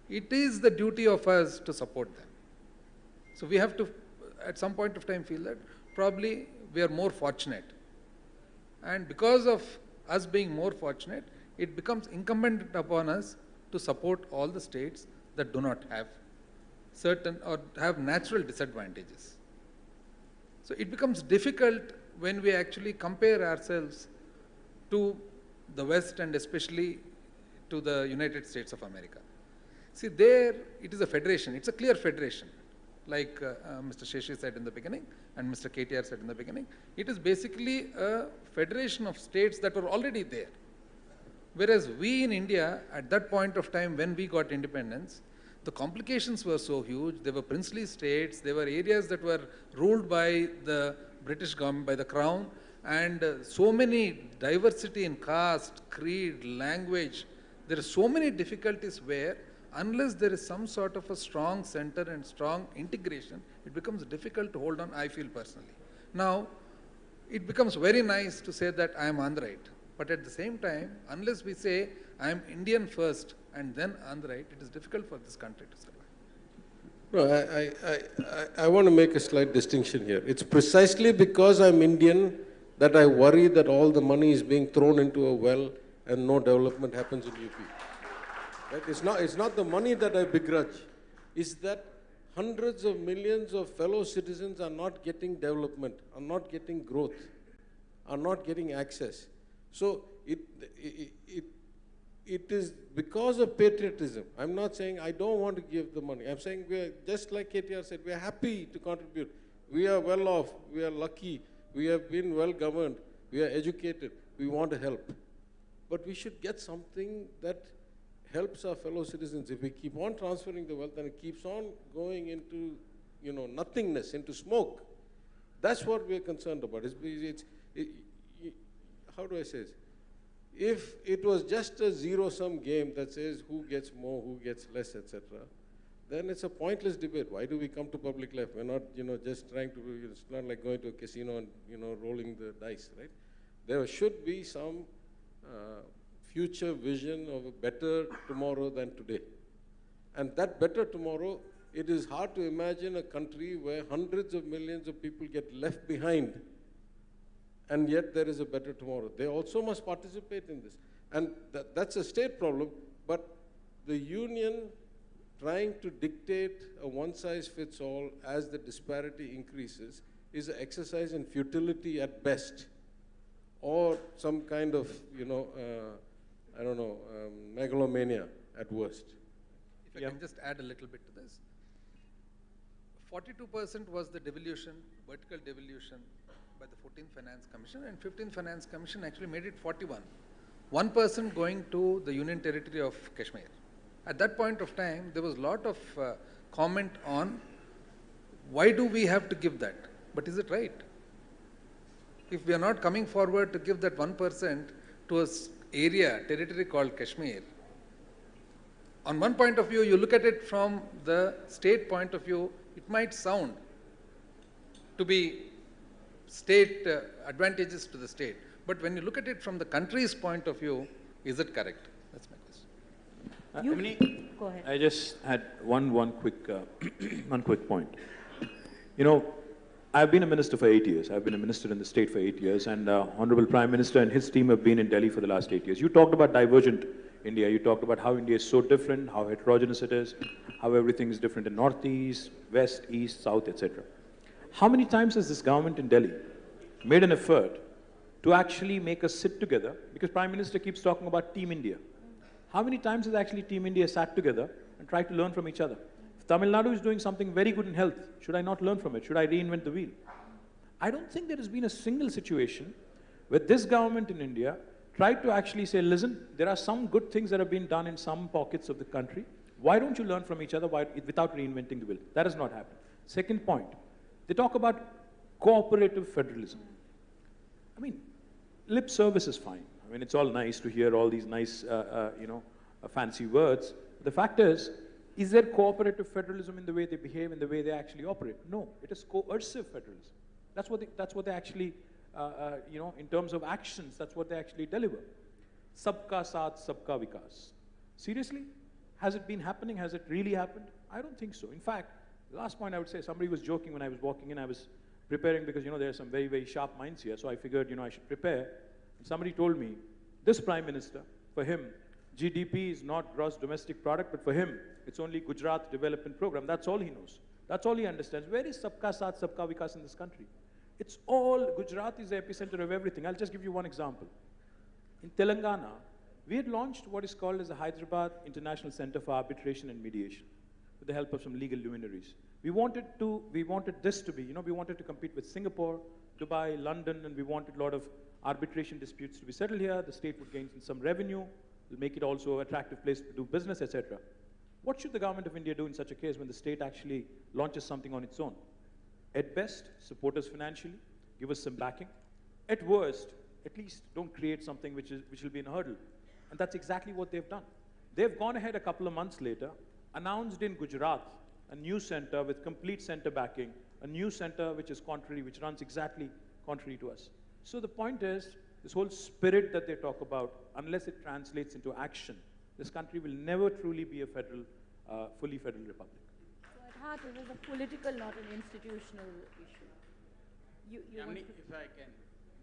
it is the duty of us to support them. So we have to, at some point of time, feel that probably we are more fortunate. And because of us being more fortunate, it becomes incumbent upon us to support all the states that do not have certain or have natural disadvantages. So it becomes difficult when we actually compare ourselves to the West and especially to the United States of America. See, there it is a federation, it's a clear federation. Like Mr. Sheshi said in the beginning and Mr. KTR said in the beginning, it is basically a federation of states that were already there. Whereas we in India, at that point of time when we got independence, the complications were so huge. There were princely states, there were areas that were ruled by the British government, by the crown, and so many diversity in caste, creed, language. There are so many difficulties where unless there is some sort of a strong center and strong integration, it becomes difficult to hold on, I feel personally. Now, it becomes very nice to say that I am Andhraite, but at the same time, unless we say I am Indian first and then Andhraite, it is difficult for this country to survive. No, I want to make a slight distinction here. It's precisely because I'm Indian that I worry that all the money is being thrown into a well and no development happens in UP. Right? It's not the money that I begrudge. It's that hundreds of millions of fellow citizens are not getting development, are not getting growth, are not getting access. So it is because of patriotism. I'm not saying I don't want to give the money. I'm saying we are, just like KTR said, we are happy to contribute. We are well off, we are lucky, we have been well governed, we are educated, we want to help. But we should get something that helps our fellow citizens. If we keep on transferring the wealth and it keeps on going into, nothingness, into smoke, that's what we're concerned about. How do I say this? If it was just a zero-sum game that says who gets more, who gets less, etc., then it's a pointless debate. Why do we come to public life? We're not, just trying to, it's not like going to a casino and, rolling the dice, right? There should be some future vision of a better tomorrow than today. And that better tomorrow, it is hard to imagine a country where hundreds of millions of people get left behind, and yet there is a better tomorrow. They also must participate in this. And that's a state problem, but the union trying to dictate a one-size-fits-all as the disparity increases is an exercise in futility at best, or some kind of, megalomania at worst. If I can just add a little bit to this. 42% was the devolution, vertical devolution by the 14th Finance Commission, and 15th Finance Commission actually made it 41. 1% going to the Union Territory of Kashmir. At that point of time, there was a lot of comment on why do we have to give that? But is it right? If we are not coming forward to give that 1% to an area, territory called Kashmir, on one point of view, you look at it from the state point of view, it might sound to be state advantages to the state. But when you look at it from the country's point of view, is it correct? That's my question. Go ahead. I just had one quick point. I've been a minister for 8 years. I've been a minister in the state for 8 years, and Honorable Prime Minister and his team have been in Delhi for the last 8 years. You talked about divergent India. You talked about how India is so different, how heterogeneous it is, how everything is different in Northeast, West, East, South, etc. How many times has this government in Delhi made an effort to actually make us sit together? Because Prime Minister keeps talking about Team India. How many times has actually Team India sat together and tried to learn from each other? If Tamil Nadu is doing something very good in health, should I not learn from it? Should I reinvent the wheel? I don't think there has been a single situation where this government in India tried to actually say, listen, there are some good things that have been done in some pockets of the country. Why don't you learn from each other without reinventing the wheel? That has not happened. Second point, they talk about cooperative federalism. I mean, lip service is fine. I mean, it's all nice to hear all these nice, fancy words. The fact is there cooperative federalism in the way they behave, in the way they actually operate? No, it is coercive federalism. That's what they actually, in terms of actions, that's what they actually deliver. Sabka saath, sabka vikas. Seriously? Has it been happening? Has it really happened? I don't think so. In fact, the last point I would say, somebody was joking when I was walking in. I was preparing because, there are some very, very sharp minds here. So I figured, I should prepare. And somebody told me, this Prime Minister, for him, GDP is not gross domestic product, but for him, it's only Gujarat Development Program. That's all he knows. That's all he understands. Where is Sabka Saath, Sabka Vikas in this country? It's all, Gujarat is the epicenter of everything. I'll just give you one example. In Telangana, we had launched what is called as the Hyderabad International Center for Arbitration and Mediation with the help of some legal luminaries. We wanted this to be, we wanted to compete with Singapore, Dubai, London, and we wanted a lot of arbitration disputes to be settled here. The state would gain some revenue, will make it also an attractive place to do business, etc. What should the government of India do in such a case when the state actually launches something on its own? At best, support us financially, give us some backing. At worst, at least don't create something which will be a hurdle. And that's exactly what they've done. They've gone ahead a couple of months later, announced in Gujarat a new center with complete center backing, a new center which is contrary, which runs exactly contrary to us. So the point is, this whole spirit that they talk about, unless it translates into action, this country will never truly be a fully federal republic. So at heart, it is a political, not an institutional issue. Yamini, if I can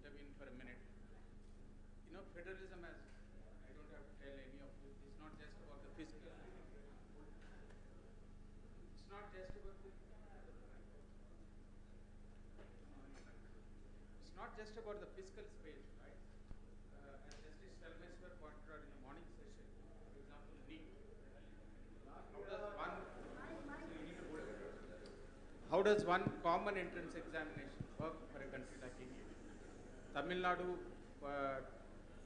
intervene for a minute. Federalism, as I don't have to tell any of you, is not just about the fiscal. It's not just about the, it's not just about the fiscal space, right? As Justice Selmeswar pointed out in the morning session, for example, NEET. How does one common entrance examination work for a country like India? Tamil Nadu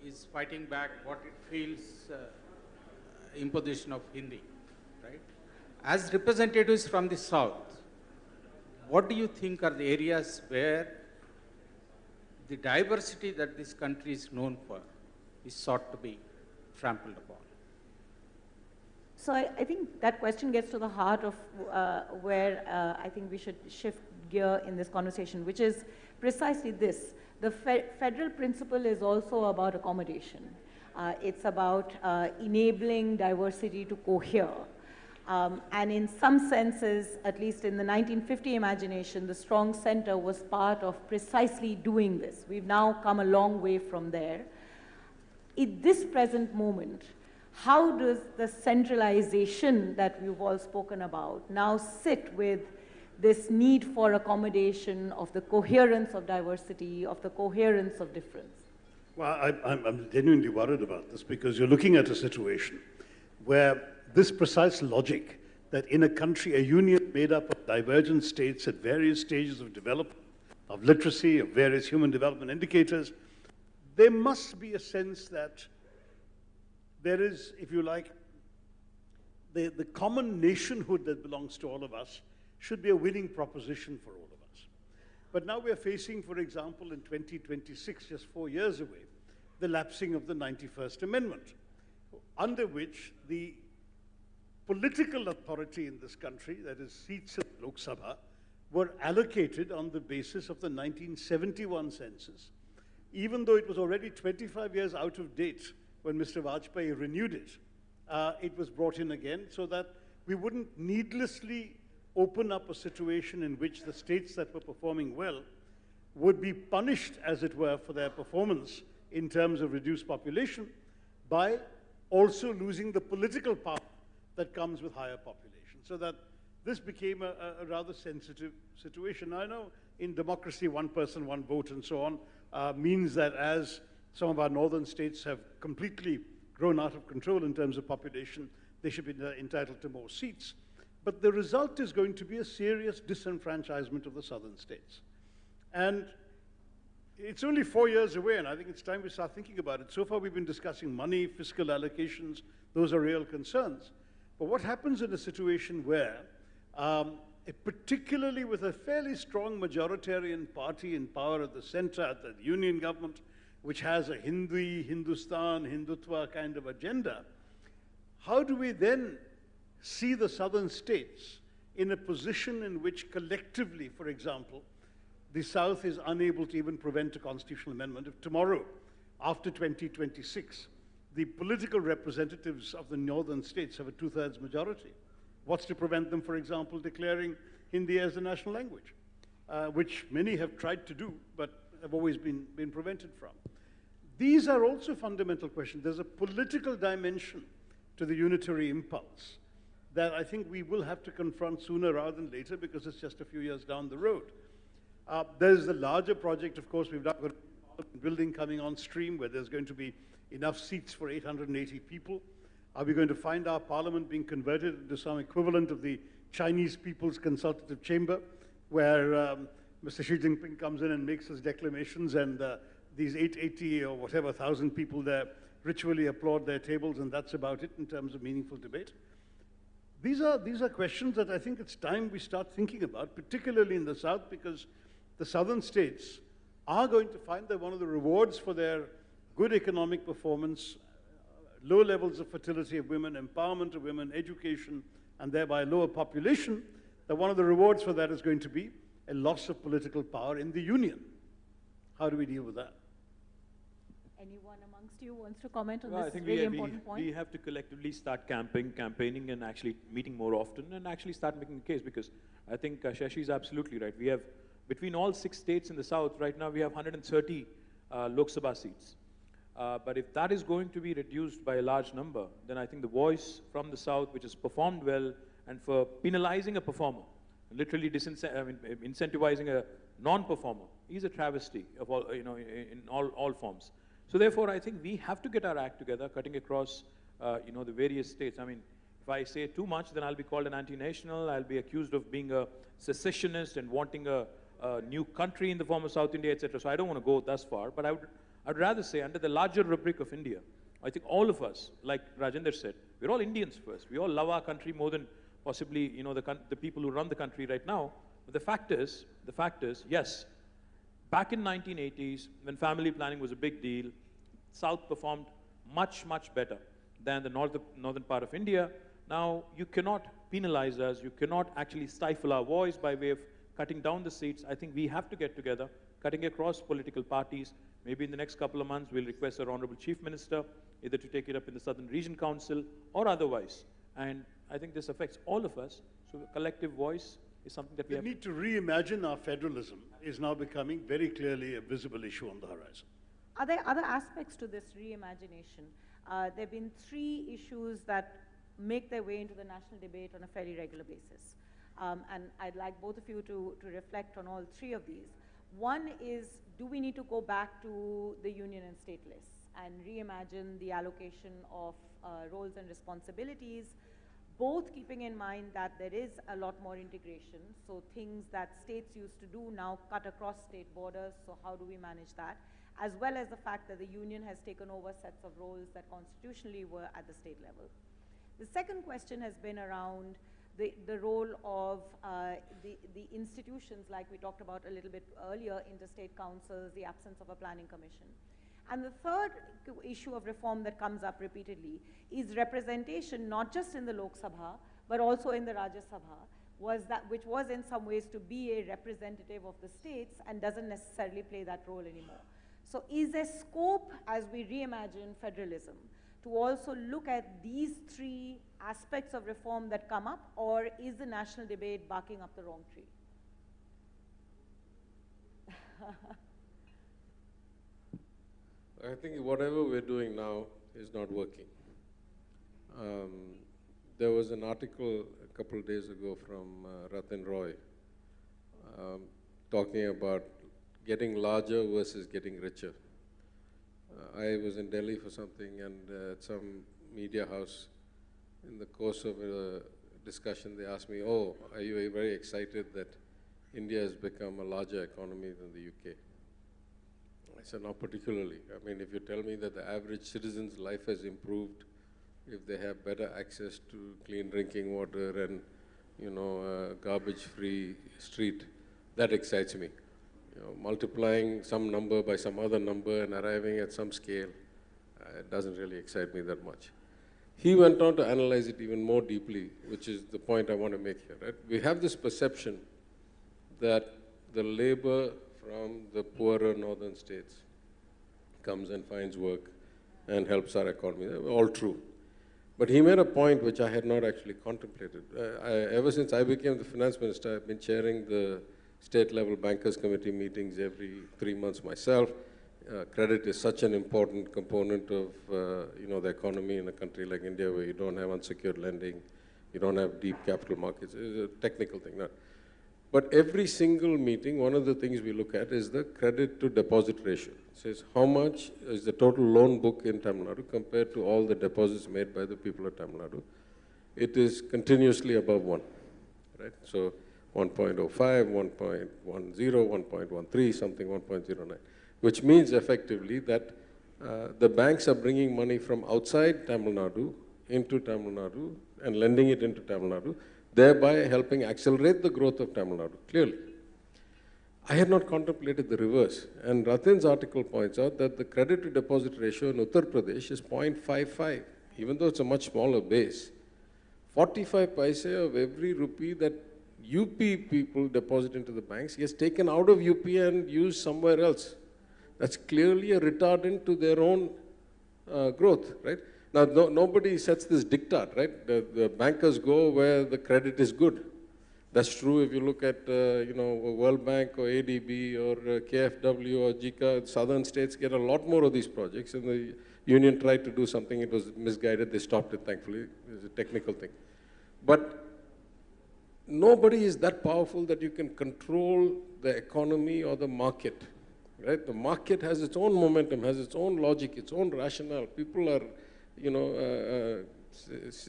is fighting back what it feels imposition of Hindi, right? As representatives from the South, what do you think are the areas where the diversity that this country is known for is sought to be trampled upon? So I think that question gets to the heart of where I think we should shift gear in this conversation, which is precisely this. The federal principle is also about accommodation. It's about enabling diversity to cohere. And in some senses, at least in the 1950 imagination, the strong center was part of precisely doing this. We've now come a long way from there. In this present moment, how does the centralization that we've all spoken about now sit with this need for accommodation, of the coherence of diversity, of the coherence of difference? Well, I'm genuinely worried about this because you're looking at a situation where this precise logic that in a country, a union made up of divergent states at various stages of development, of literacy, of various human development indicators, there must be a sense that there is, if you like, the common nationhood that belongs to all of us should be a winning proposition for all of us. But now we're facing, for example, in 2026, just 4 years away, the lapsing of the 91st Amendment, under which the political authority in this country, that is seats in Lok Sabha, were allocated on the basis of the 1971 census, even though it was already 25 years out of date when Mr. Vajpayee renewed it. It was brought in again so that we wouldn't needlessly open up a situation in which the states that were performing well would be punished, as it were, for their performance in terms of reduced population by also losing the political power that comes with higher population. So that this became a rather sensitive situation. I know in democracy, one person, one vote and so on means that as some of our northern states have completely grown out of control in terms of population, they should be entitled to more seats. But the result is going to be a serious disenfranchisement of the southern states. And it's only 4 years away, and I think it's time we start thinking about it. So far we've been discussing money, fiscal allocations, those are real concerns. But what happens in a situation where, particularly with a fairly strong majoritarian party in power at the center, at the union government, which has a Hindi, Hindustan, Hindutva kind of agenda, how do we then see the southern states in a position in which collectively, for example, the South is unable to even prevent a constitutional amendment? If tomorrow, after 2026, the political representatives of the northern states have a two-thirds majority. What's to prevent them, for example, declaring Hindi as the national language, which many have tried to do, but have always been prevented from? These are also fundamental questions. There's a political dimension to the unitary impulse that I think we will have to confront sooner rather than later, because it's just a few years down the road. There's the larger project, of course. We've got a building coming on stream where there's going to be enough seats for 880 people. Are we going to find our parliament being converted into some equivalent of the Chinese People's Consultative Chamber, where Mr. Xi Jinping comes in and makes his declamations, and these 880 or whatever 1,000 people there ritually applaud their tables, and that's about it in terms of meaningful debate? These are questions that I think it's time we start thinking about, particularly in the South, because the southern states are going to find that one of the rewards for their good economic performance, low levels of fertility of women, empowerment of women, education, and thereby lower population, that one of the rewards for that is going to be a loss of political power in the union. How do we deal with that? Anyone amongst you wants to comment on Well, this I think really important point? we have to collectively start campaigning and actually meeting more often and actually start making a case, because I think Shashi is absolutely right. We have, between all 6 states in the South, right now we have 130 Lok Sabha seats. But if that is going to be reduced by a large number, then I think the voice from the South, which has performed well, and for penalizing a performer, literally incentivizing a non-performer, is a travesty of all, in all forms. So therefore, I think we have to get our act together, cutting across, the various states. I mean, if I say too much, then I'll be called an anti-national. I'll be accused of being a secessionist and wanting a new country in the form of South India, etc. So I don't want to go thus far, but I'd rather say, under the larger rubric of India, I think all of us, like Rajendra said, we're all Indians first. We all love our country more than possibly, the people who run the country right now. But the fact is, yes, back in 1980s, when family planning was a big deal, South performed much, much better than the northern part of India. Now, you cannot penalize us. You cannot actually stifle our voice by way of cutting down the seats. I think we have to get together, cutting across political parties. Maybe in the next couple of months, we'll request our Honorable Chief Minister either to take it up in the Southern Region Council or otherwise. And I think this affects all of us. So a collective voice is something that we have. The need to reimagine our federalism is now becoming very clearly a visible issue on the horizon. Are there other aspects to this reimagination? There have been 3 issues that make their way into the national debate on a fairly regular basis. And I'd like both of you to reflect on all 3 of these. One is, do we need to go back to the union and state lists and reimagine the allocation of roles and responsibilities, both keeping in mind that there is a lot more integration, so things that states used to do now cut across state borders, so how do we manage that, as well as the fact that the union has taken over sets of roles that constitutionally were at the state level. The second question has been around the role of the institutions, like we talked about a little bit earlier, interstate councils, the absence of a planning commission. And the third issue of reform that comes up repeatedly is representation, not just in the Lok Sabha, but also in the Rajya Sabha, which was in some ways to be a representative of the states and doesn't necessarily play that role anymore. So is there scope, as we reimagine federalism, to also look at these 3 aspects of reform that come up, or is the national debate barking up the wrong tree? I think whatever we're doing now is not working. There was an article a couple of days ago from Ratan Roy talking about getting larger versus getting richer. I was in Delhi for something, and at some media house, in the course of a discussion, they asked me, "Oh, are you very excited that India has become a larger economy than the UK?" I said, "Not particularly. I mean, if you tell me that the average citizen's life has improved, if they have better access to clean drinking water and, garbage-free street, that excites me. Multiplying some number by some other number and arriving at some scale, it doesn't really excite me that much." He went on to analyze it even more deeply, which is the point I want to make here. Right? We have this perception that the labor from the poorer northern states comes and finds work and helps our economy. All true. But he made a point which I had not actually contemplated. Ever since I became the finance minister, I've been chairing the state-level bankers committee meetings every 3 months myself. Credit is such an important component of the economy in a country like India, where you don't have unsecured lending, you don't have deep capital markets. It's a technical thing. But every single meeting, one of the things we look at is the credit to deposit ratio. It says how much is the total loan book in Tamil Nadu compared to all the deposits made by the people of Tamil Nadu. It is continuously above 1, right? So 1.05, 1.10, 1.13, something 1.09, which means effectively that the banks are bringing money from outside Tamil Nadu into Tamil Nadu and lending it into Tamil Nadu, thereby helping accelerate the growth of Tamil Nadu, clearly. I had not contemplated the reverse. And Ratin's article points out that the credit to deposit ratio in Uttar Pradesh is 0.55, even though it's a much smaller base. 45 paise of every rupee that UP people deposit into the banks gets taken out of UP and used somewhere else. That's clearly a retardant to their own growth, right? Now, nobody sets this diktat, right? The bankers go where the credit is good. That's true if you look at, World Bank or ADB or KFW or JICA. Southern states get a lot more of these projects, and the union tried to do something. It was misguided. They stopped it, thankfully. It's a technical thing. But nobody is that powerful that you can control the economy or the market, right? The market has its own momentum, has its own logic, its own rationale. People are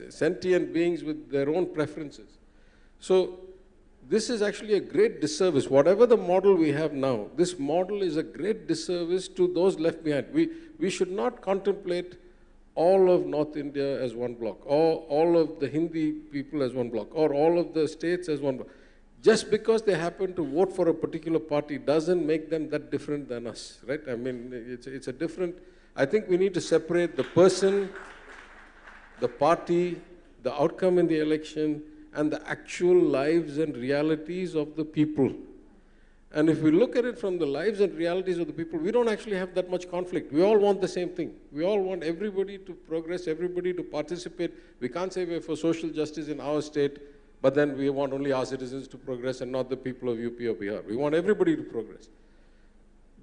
sentient beings with their own preferences. So this is actually a great disservice. Whatever the model we have now, this model is a great disservice to those left behind. We should not contemplate all of North India as one block, or all of the Hindi people as one block, or all of the states as one block. Just because they happen to vote for a particular party doesn't make them that different than us, right? I mean, it's a different... I think we need to separate the person, the party, the outcome in the election, and the actual lives and realities of the people. And if we look at it from the lives and realities of the people, we don't actually have that much conflict. We all want the same thing. We all want everybody to progress, everybody to participate. We can't say we're for social justice in our state, but then we want only our citizens to progress and not the people of UP or Bihar. We want everybody to progress.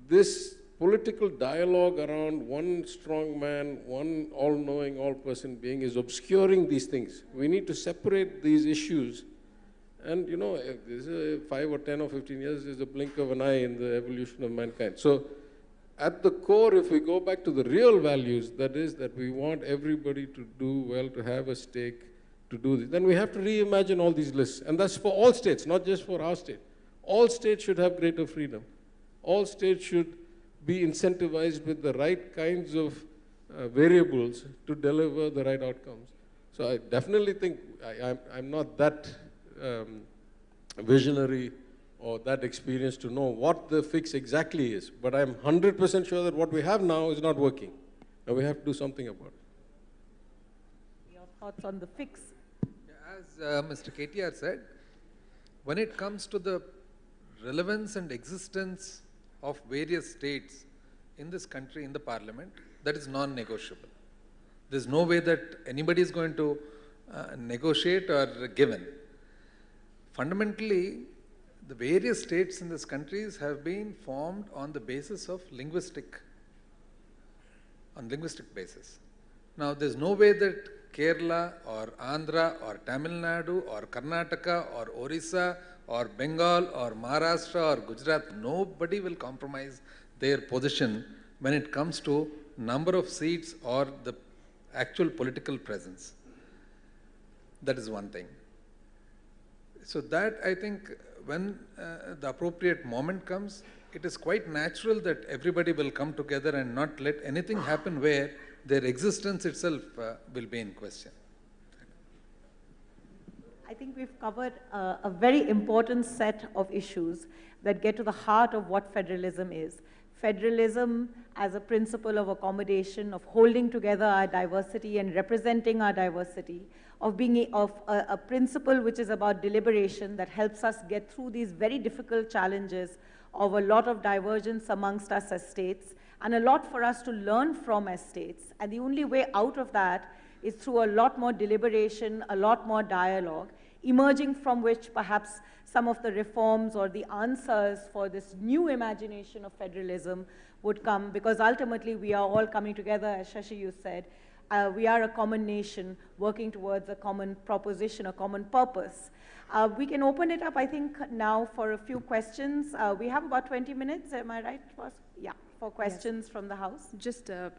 This political dialogue around one strong man, one all-knowing, all-person being is obscuring these things. We need to separate these issues. And, if this is 5 or 10 or 15 years is a blink of an eye in the evolution of mankind. So at the core, if we go back to the real values, that is that we want everybody to do well, to have a stake, to do this, then we have to reimagine all these lists. And that's for all states, not just for our state. All states should have greater freedom. All states should be incentivized with the right kinds of variables to deliver the right outcomes. So I definitely think I'm not that visionary or that experienced to know what the fix exactly is, but I'm 100% sure that what we have now is not working, and we have to do something about it. Your thoughts on the fix? As Mr. KTR said, when it comes to the relevance and existence of various states in this country, in the parliament, that is non-negotiable. There's no way that anybody is going to negotiate or give in. Fundamentally, the various states in this country have been formed on the basis of linguistic basis. Now, there's no way that Kerala or Andhra or Tamil Nadu or Karnataka or Orissa or Bengal or Maharashtra or Gujarat, nobody will compromise their position when it comes to number of seats or the actual political presence. That is one thing. So that, I think, when the appropriate moment comes, it is quite natural that everybody will come together and not let anything happen where their existence itself will be in question. I think we've covered a very important set of issues that get to the heart of what federalism is. Federalism as a principle of accommodation, of holding together our diversity and representing our diversity, of being a principle which is about deliberation that helps us get through these very difficult challenges of a lot of divergence amongst us as states, and a lot for us to learn from as states. And the only way out of that is through a lot more deliberation, a lot more dialogue, emerging from which perhaps some of the reforms or the answers for this new imagination of federalism would come, because ultimately we are all coming together, as Shashi, you said. We are a common nation working towards a common proposition, a common purpose. We can open it up, I think, now for a few questions. We have about 20 minutes, am I right? Yeah, for questions from the House. Just a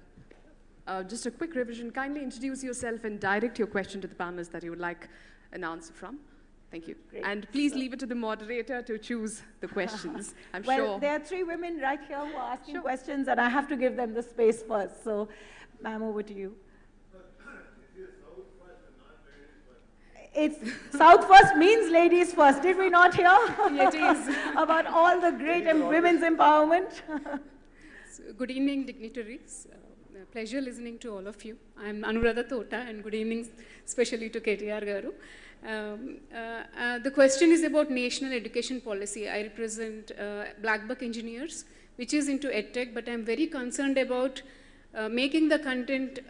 quick revision. Kindly introduce yourself and direct your question to the panelists that you would like an answer from. Thank you. Great. And please leave it to the moderator to choose the questions. I'm well, sure. There are 3 women right here who are asking questions, and I have to give them the space first. So, ma'am, over to you. It's South first means ladies first. Did we not hear It is. about all the great women's empowerment? So, good evening, dignitaries. Pleasure listening to all of you. I'm Anuradha Tota, and good evening especially to KTR Garu. The question is about national education policy. I represent Black Buck Engineers, which is into EdTech, but I'm very concerned about making the content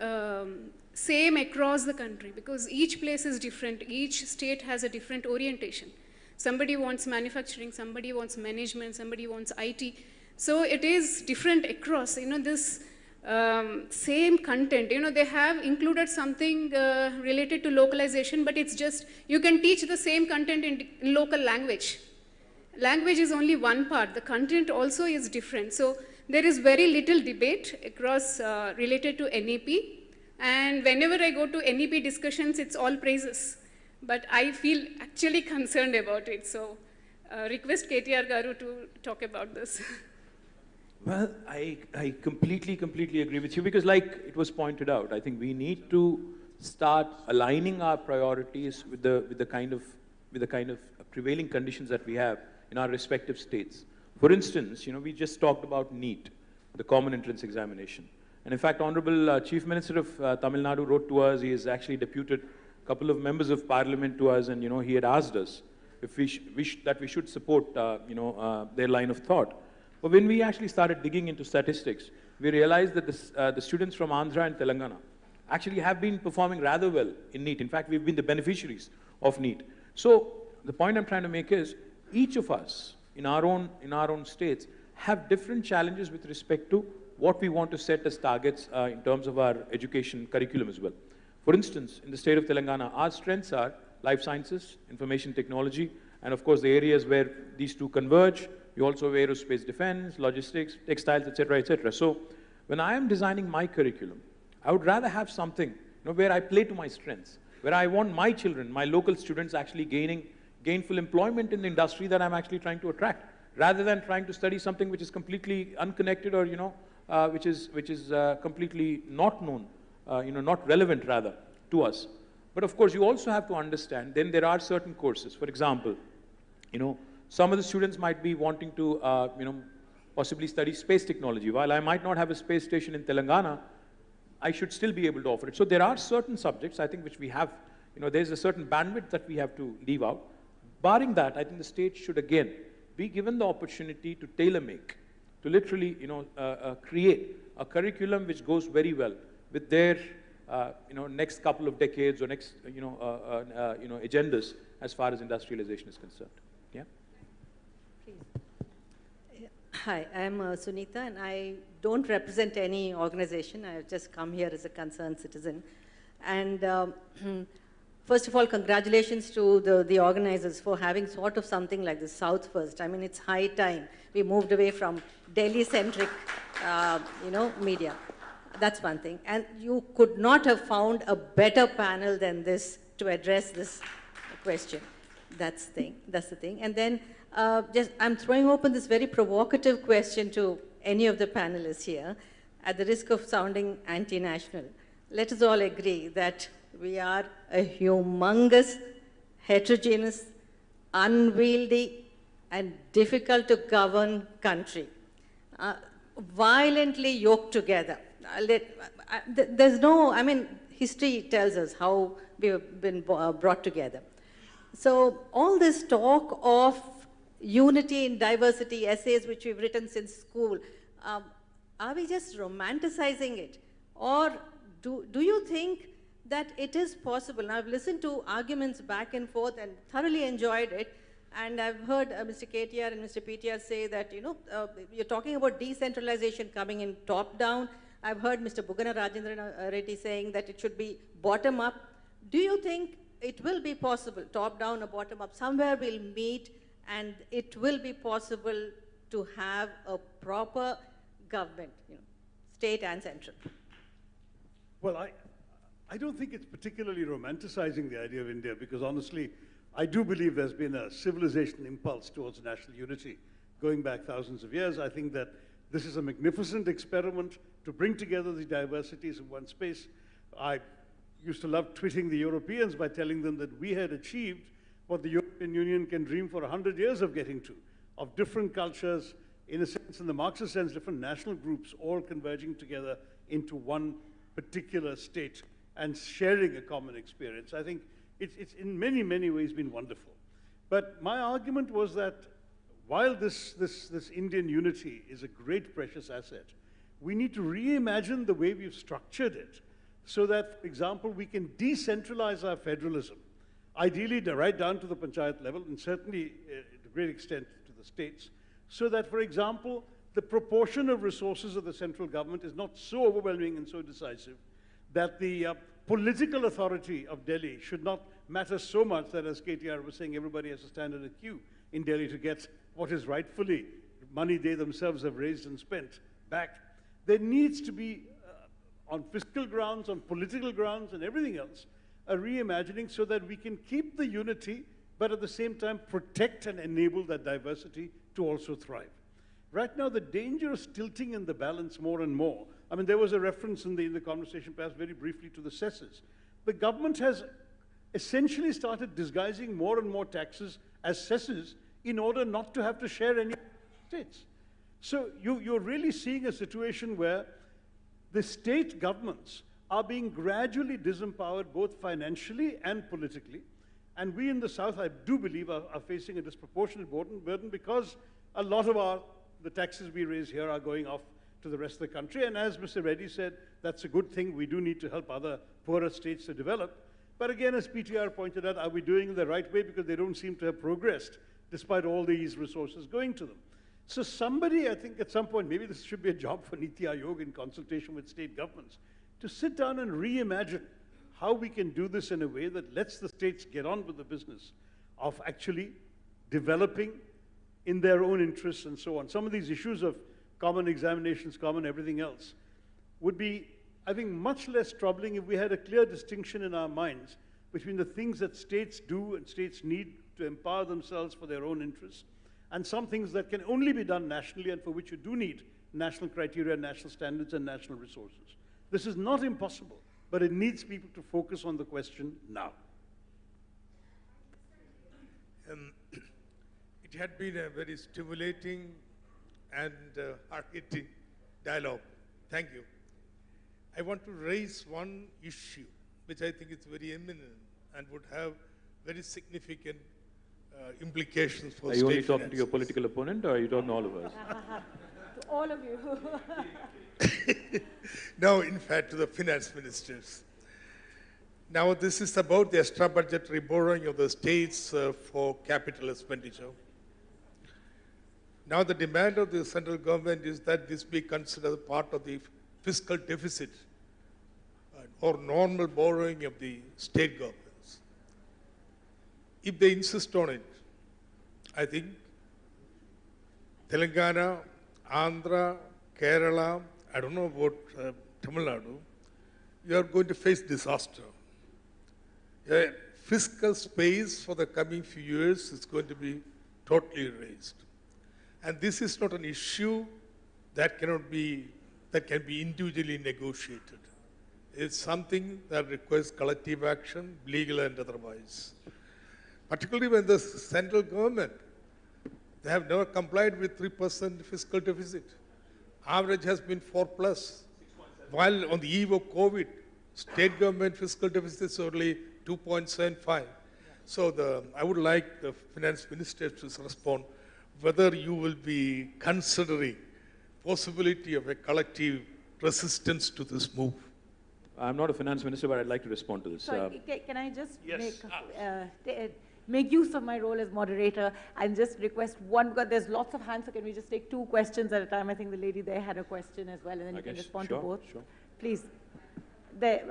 same across the country, because each place is different. Each state has a different orientation. Somebody wants manufacturing, somebody wants management, somebody wants IT. So it is different across, this same content. They have included something related to localization, but it's just, you can teach the same content in local language. Language is only one part. The content also is different. So there is very little debate across related to NEP. And whenever I go to NEP discussions, it's all praises. But I feel actually concerned about it. So request KTR Garu to talk about this. Well, I completely agree with you, because like it was pointed out, I think we need to start aligning our priorities with the kind of prevailing conditions that we have in our respective states. For instance, we just talked about NEET, the Common Entrance Examination. And in fact, Honorable Chief Minister of Tamil Nadu wrote to us. He has actually deputed a couple of members of parliament to us, and he had asked us if we should support their line of thought. But when we actually started digging into statistics, we realized that the students from Andhra and Telangana actually have been performing rather well in NEET. In fact, we've been the beneficiaries of NEET. So the point I'm trying to make is, each of us in our own states have different challenges with respect to what we want to set as targets in terms of our education curriculum as well. For instance, in the state of Telangana, our strengths are life sciences, information technology, and of course the areas where these two converge. We also have aerospace defense, logistics, textiles, etc., etc. So when I am designing my curriculum, I would rather have something where I play to my strengths, where I want my children, my local students actually gaining gainful employment in the industry that I'm actually trying to attract, rather than trying to study something which is completely unconnected, or which is completely not known, not relevant rather to us. But of course, you also have to understand, then there are certain courses. For example, some of the students might be wanting to, possibly study space technology. While I might not have a space station in Telangana, I should still be able to offer it. So there are certain subjects, I think, which we have, there's a certain bandwidth that we have to leave out. Barring that, I think the state should again be given the opportunity to tailor-make, to literally, create a curriculum which goes very well with their, next couple of decades or next, agendas as far as industrialization is concerned. Yeah. Hi, I'm Sunita, and I don't represent any organization. I've just come here as a concerned citizen. And first of all, congratulations to the organizers for having sort of something like the South First. I mean, it's high time we moved away from Delhi-centric, media. That's one thing. And you could not have found a better panel than this to address this question. That's the thing. And then I'm throwing open this very provocative question to any of the panelists here, at the risk of sounding anti-national. Let us all agree that we are a humongous, heterogeneous, unwieldy, and difficult to govern country, violently yoked together. There's no, history tells us how we've been brought together. So all this talk of unity in diversity, essays which we've written since school, are we just romanticizing it? Or do you think that it is possible? Now, I've listened to arguments back and forth and thoroughly enjoyed it. And I've heard Mr. KTR and Mr. PTR say that, you're talking about decentralization coming in top down. I've heard Mr. Bugana Rajendran Reddy saying that it should be bottom up. Do you think it will be possible, top down or bottom up, somewhere we'll meet and it will be possible to have a proper government, state and central? Well, I don't think it's particularly romanticizing the idea of India, because honestly, I do believe there's been a civilization impulse towards national unity going back thousands of years. I think that this is a magnificent experiment to bring together the diversities in one space. I used to love twitting the Europeans by telling them that we had achieved what the European Union can dream for 100 years of getting to, of different cultures, in a sense, in the Marxist sense, different national groups all converging together into one particular state and sharing a common experience. I think it's in many, many ways been wonderful. But my argument was that while this Indian unity is a great precious asset, we need to reimagine the way we've structured it so that, for example, we can decentralize our federalism, ideally right down to the panchayat level, and certainly to a great extent to the states, so that, for example, the proportion of resources of the central government is not so overwhelming and so decisive that the political authority of Delhi should not matter so much that, as KTR was saying, everybody has to stand in a queue in Delhi to get what is rightfully money they themselves have raised and spent back. There needs to be, on fiscal grounds, on political grounds, and everything else, a reimagining so that we can keep the unity, but at the same time protect and enable that diversity to also thrive. Right now, the danger is tilting in the balance more and more. I mean, there was a reference in the conversation, perhaps very briefly, to the cesses. The government has essentially started disguising more and more taxes as cesses in order not to have to share any states. So you're really seeing a situation where the state governments are being gradually disempowered both financially and politically. And we in the South, I do believe, are facing a disproportionate burden because a lot of the taxes we raise here are going off to the rest of the country. And as Mr. Reddy said, that's a good thing. We do need to help other poorer states to develop. But again, as PTR pointed out, are we doing it the right way? Because they don't seem to have progressed despite all these resources going to them. So somebody, I think at some point, maybe this should be a job for Niti Aayog in consultation with state governments, to sit down and reimagine how we can do this in a way that lets the states get on with the business of actually developing in their own interests and so on. Some of these issues of common examinations, common everything else, would be, I think, much less troubling if we had a clear distinction in our minds between the things that states do and states need to empower themselves for their own interests, and some things that can only be done nationally and for which you do need national criteria, national standards, and national resources. This is not impossible, but it needs people to focus on the question now. It had been a very stimulating and hard-hitting dialogue. Thank you. I want to raise one issue which I think is very eminent and would have very significant implications for state Are you only talking finances. to your political opponent, or are you talking to all of us? To all of you. No, in fact, to the finance ministers. Now, this is about the extra budgetary borrowing of the states for capital expenditure. Now, the demand of the central government is that this be considered part of the fiscal deficit or normal borrowing of the state governments. If they insist on it, I think Telangana, Andhra, Kerala, I don't know about Tamil Nadu, you are going to face disaster. Fiscal space for the coming few years is going to be totally erased. And this is not an issue that can be individually negotiated. It's something that requires collective action, legal and otherwise. Particularly when the central government, they have never complied with 3% fiscal deficit. Average has been 4+. While on the eve of COVID, state government fiscal deficit is only 2.75. So I would like the finance minister to respond whether you will be considering possibility of a collective resistance to this move? I'm not a finance minister, but I'd like to respond to this. Sorry, can I just Yes. make use of my role as moderator and just request one, because there's lots of hands, so can we just take 2 questions at a time? I think the lady there had a question as well, and then you can respond to both. Sure. Please. There,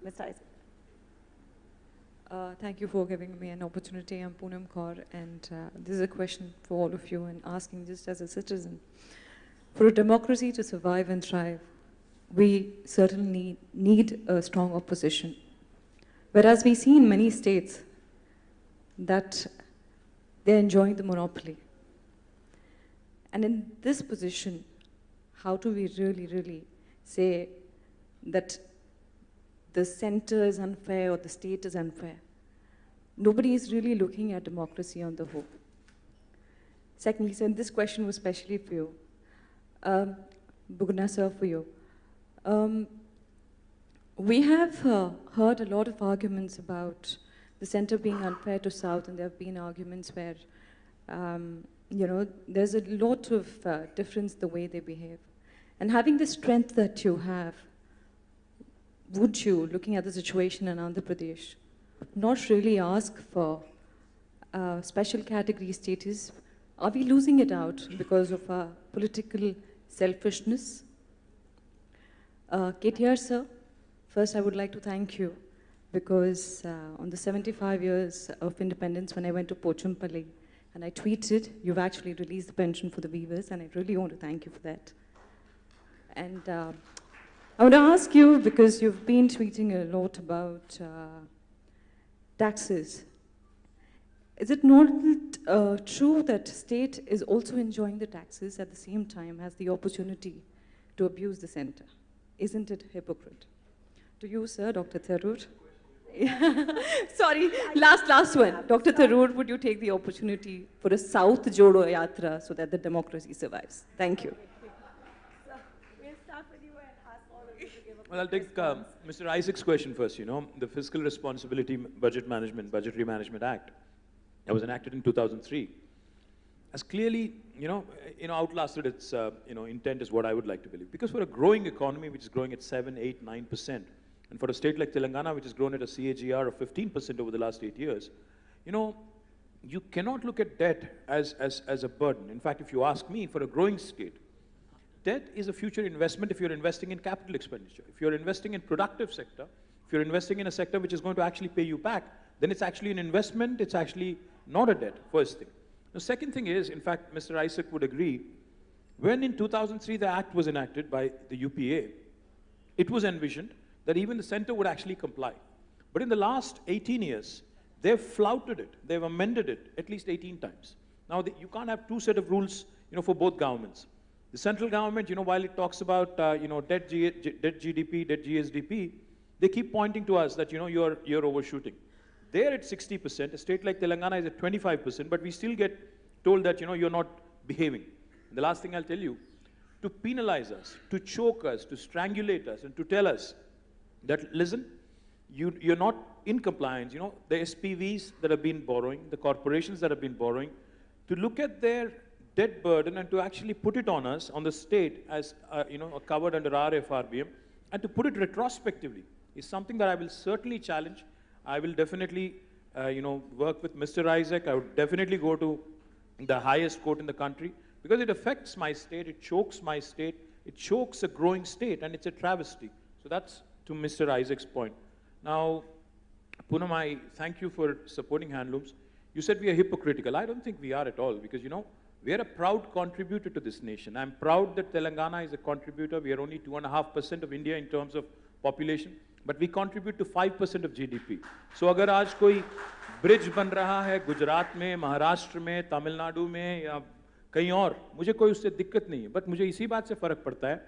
Mr. Isaac. Thank you for giving me an opportunity. I'm Poonam Kaur, and this is a question for all of you, and asking just as a citizen. For a democracy to survive and thrive, we certainly need a strong opposition. Whereas we see in many states that they're enjoying the monopoly. And in this position, how do we really say that the center is unfair or the state is unfair? Nobody is really looking at democracy on the whole. Secondly, sir, this question was specially for you. Bugna sir, for you. We have heard a lot of arguments about the center being unfair to South, and there have been arguments where, there's a lot of difference the way they behave. And having the strength that you have, would you, looking at the situation in Andhra Pradesh, not really ask for special category status? Are we losing it out because of our political selfishness? KTR sir, first I would like to thank you, because on the 75 years of independence, when I went to Pochampally and I tweeted, you've actually released the pension for the weavers, and I really want to thank you for that. And I want to ask you, because you've been tweeting a lot about taxes, is it not true that state is also enjoying the taxes at the same time, has the opportunity to abuse the center? Isn't it hypocrite? To you, sir, Dr. Tharoor. Sorry, last one. Dr. Tharoor, would you take the opportunity for a South Jodo Yatra so that the democracy survives? Thank you. So, we'll start with you and ask all of you to give a Well, I'll take Mr. Isaac's question first. The Fiscal Responsibility Budgetary Management Act that was enacted in 2003 has clearly, outlasted its, intent, is what I would like to believe. Because for a growing economy, which is growing at 7, 8, 9%, and for a state like Telangana, which has grown at a CAGR of 15% over the last 8 years, you cannot look at debt as a burden. In fact, if you ask me, for a growing state, debt is a future investment if you're investing in capital expenditure. If you're investing in productive sector, if you're investing in a sector which is going to actually pay you back, then it's actually an investment, it's actually not a debt, first thing. The second thing is, in fact, Mr. Isaac would agree, when in 2003 the act was enacted by the UPA, it was envisioned that even the center would actually comply. But in the last 18 years, they've flouted it, they've amended it at least 18 times. Now, you can't have 2 sets of rules, for both governments. The central government, while it talks about, debt GDP, debt GSDP, they keep pointing to us that, you're overshooting. They're at 60%, a state like Telangana is at 25%, but we still get told that, you're not behaving. And the last thing I'll tell you, to penalize us, to choke us, to strangulate us, and to tell us that, listen, you're not in compliance, the SPVs that have been borrowing, the corporations that have been borrowing, to look at their debt burden and to actually put it on us, on the state, as, covered under our FRBM, and to put it retrospectively, is something that I will certainly challenge. I will definitely, work with Mr. Isaac. I would definitely go to the highest court in the country, because it affects my state, it chokes my state, it chokes a growing state, and it's a travesty. So that's to Mr. Isaac's point. Now, Poonam, I thank you for supporting handlooms. You said we are hypocritical. I don't think we are at all, because, we are a proud contributor to this nation. I'm proud that Telangana is a contributor. We are only 2.5% of India in terms of population, but we contribute to 5% of GDP. So अगर आज कोई bridge बन रहा है गुजरात में, महाराष्ट्र में, तमिलनाडु में या कहीं और, मुझे कोई उससे दिक्कत नहीं है, बट मुझे इसी बात से फर्क पड़ता है,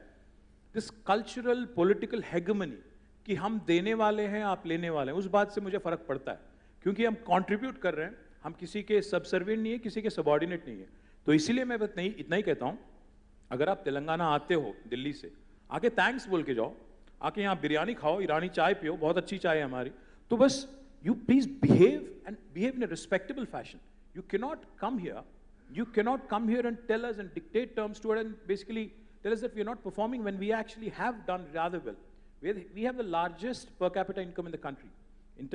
this cultural political hegemony कि हम देने वाले हैं, आप लेने वाले हैं, उस बात से मुझे फर्क पड़ता है, क्योंकि हम contribute कर रहे हैं, हम किसी के subservient नहीं है, किसी के subordinate नहीं है. तो इसीलिए मैं बस नहीं इतना ही कहता हूँ, अगर आप तेलंगाना आते हो दिल्ली से, आके थैंक्स बोल के जाओ, आके यहाँ बिरयानी खाओ, ईरानी चाय पियो, बहुत अच्छी चाय है हमारी, तो बस you please behave and behave in a respectable fashion. You cannot come here You cannot come here and tell us and dictate terms to it and basically tell us that we are not performing when we actually have done rather well. We have the largest per capita income in the country. When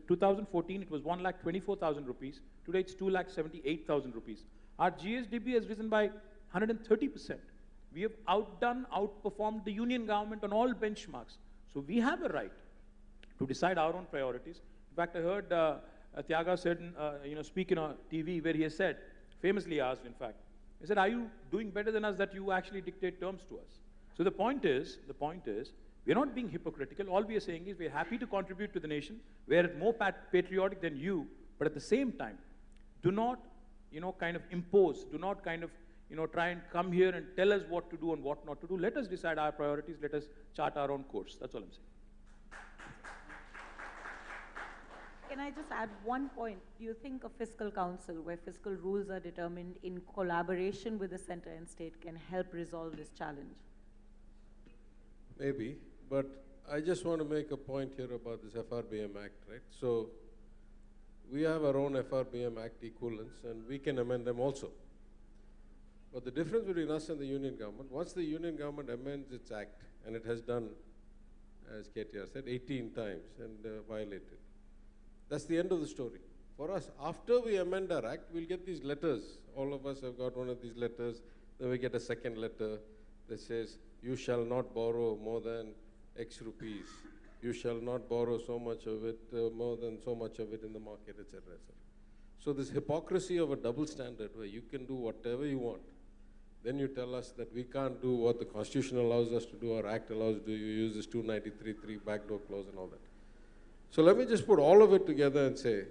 2014 it was 1,24,000 rupees. Today it's 2,78,000 rupees. Our GSDP has risen by 130%. We have outperformed the union government on all benchmarks. So we have a right to decide our own priorities. In fact, I heard Tyaga said, speak on TV where he has said, famously asked, in fact, he said, are you doing better than us that you actually dictate terms to us? So the point is, we're not being hypocritical. All we are saying is we're happy to contribute to the nation. We're more patriotic than you, but at the same time, do not, kind of impose, do not kind of, try and come here and tell us what to do and what not to do. Let us decide our priorities. Let us chart our own course. That's all I'm saying. Can I just add one point? Do you think a fiscal council where fiscal rules are determined in collaboration with the center and state can help resolve this challenge? Maybe, but I just want to make a point here about this FRBM Act, right? So we have our own FRBM Act equivalents and we can amend them also. But the difference between us and the union government, once the union government amends its act, and it has done, as KTR said, 18 times and violated, that's the end of the story. For us, after we amend our act, we'll get these letters. All of us have got one of these letters. Then we get a second letter that says, you shall not borrow more than X rupees. You shall not borrow so much of it, more than so much of it in the market, etc., etc. So this hypocrisy of a double standard where you can do whatever you want, then you tell us that we can't do what the Constitution allows us to do, our Act allows us to do, you use this 293(3) backdoor clause and all that. So let me just put all of it together and say,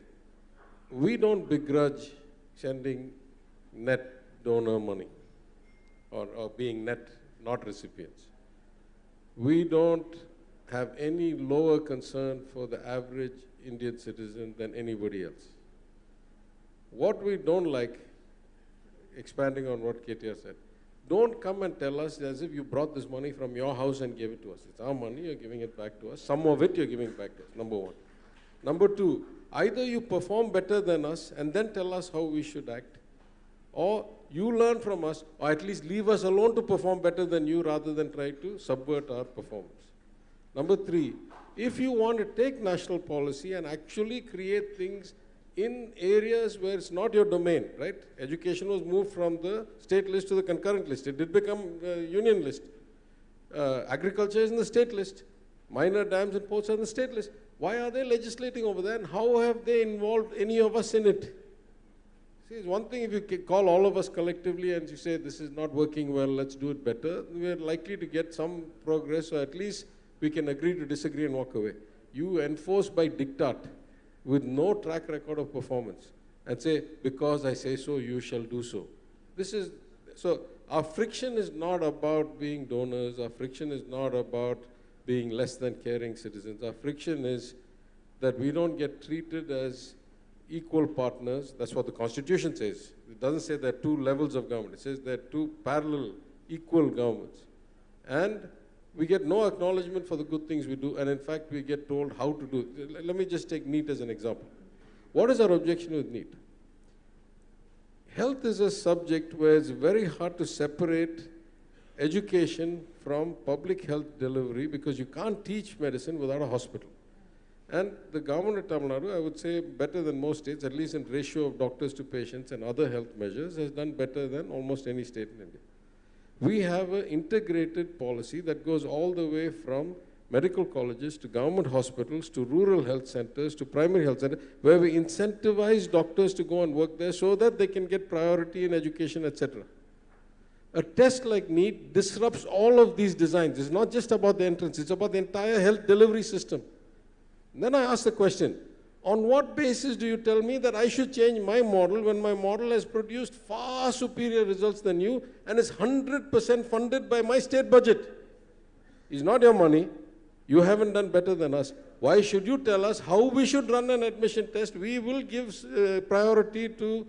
we don't begrudge sending net donor money or being net not recipients. We don't have any lower concern for the average Indian citizen than anybody else. What we don't like, expanding on what KTR said, don't come and tell us as if you brought this money from your house and gave it to us. It's our money, you're giving it back to us. Some of it you're giving back to us, number one. Number two, either you perform better than us and then tell us how we should act, or you learn from us, or at least leave us alone to perform better than you rather than try to subvert our performance. Number three, if you want to take national policy and actually create things in areas where it's not your domain, right? Education was moved from the state list to the concurrent list. It did become a union list. Agriculture is in the state list. Minor dams and ports are in the state list. Why are they legislating over there and how have they involved any of us in it? See, it's one thing if you call all of us collectively and you say this is not working well, let's do it better, we are likely to get some progress, or at least we can agree to disagree and walk away. You enforce by diktat with no track record of performance and say, because I say so, you shall do so. So our friction is not about being donors, our friction is not about being less than caring citizens. Our friction is that we don't get treated as equal partners. That's what the Constitution says. It doesn't say there are two levels of government. It says there are two parallel, equal governments. And we get no acknowledgement for the good things we do, and in fact, we get told how to do it. Let me just take NEET as an example. What is our objection with NEET? Health is a subject where it's very hard to separate education from public health delivery because you can't teach medicine without a hospital. And the government of Tamil Nadu, I would say better than most states, at least in ratio of doctors to patients and other health measures, has done better than almost any state in India. We have an integrated policy that goes all the way from medical colleges to government hospitals to rural health centers to primary health centers, where we incentivize doctors to go and work there so that they can get priority in education, etc. A test like NEET disrupts all of these designs. It's not just about the entrance, it's about the entire health delivery system. And then I ask the question, on what basis do you tell me that I should change my model when my model has produced far superior results than you and is 100% funded by my state budget? It's not your money. You haven't done better than us. Why should you tell us how we should run an admission test? We will give priority to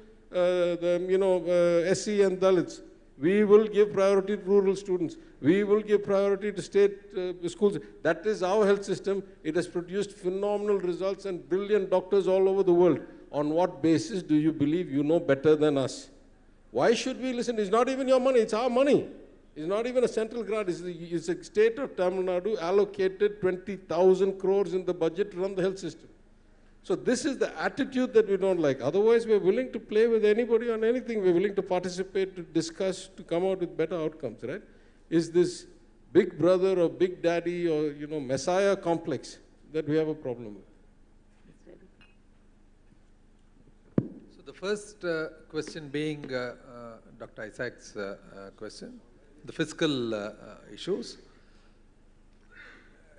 SC and Dalits. We will give priority to rural students. We will give priority to state schools. That is our health system. It has produced phenomenal results and brilliant doctors all over the world. On what basis do you believe you know better than us? Why should we listen? It's not even your money, it's our money. It's not even a central grant, it's the state of Tamil Nadu allocated 20,000 crores in the budget to run the health system. So this is the attitude that we don't like. Otherwise, we're willing to play with anybody on anything. We're willing to participate, to discuss, to come out with better outcomes, right? Is this big brother or big daddy or, messiah complex that we have a problem with? So the first question being Dr. Isaac's question, the fiscal issues.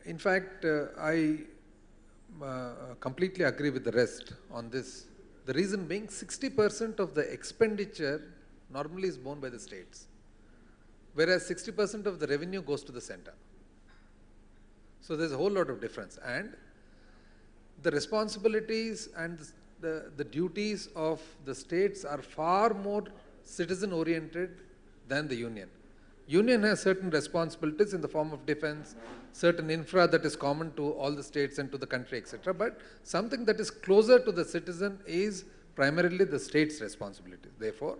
In fact, I completely agree with the rest on this. The reason being 60% of the expenditure normally is borne by the states, whereas 60% of the revenue goes to the center. So there's a whole lot of difference. And the responsibilities and the duties of the states are far more citizen-oriented than the union. Union has certain responsibilities in the form of defense, certain infra that is common to all the states and to the country, etc. But something that is closer to the citizen is primarily the state's responsibility. Therefore,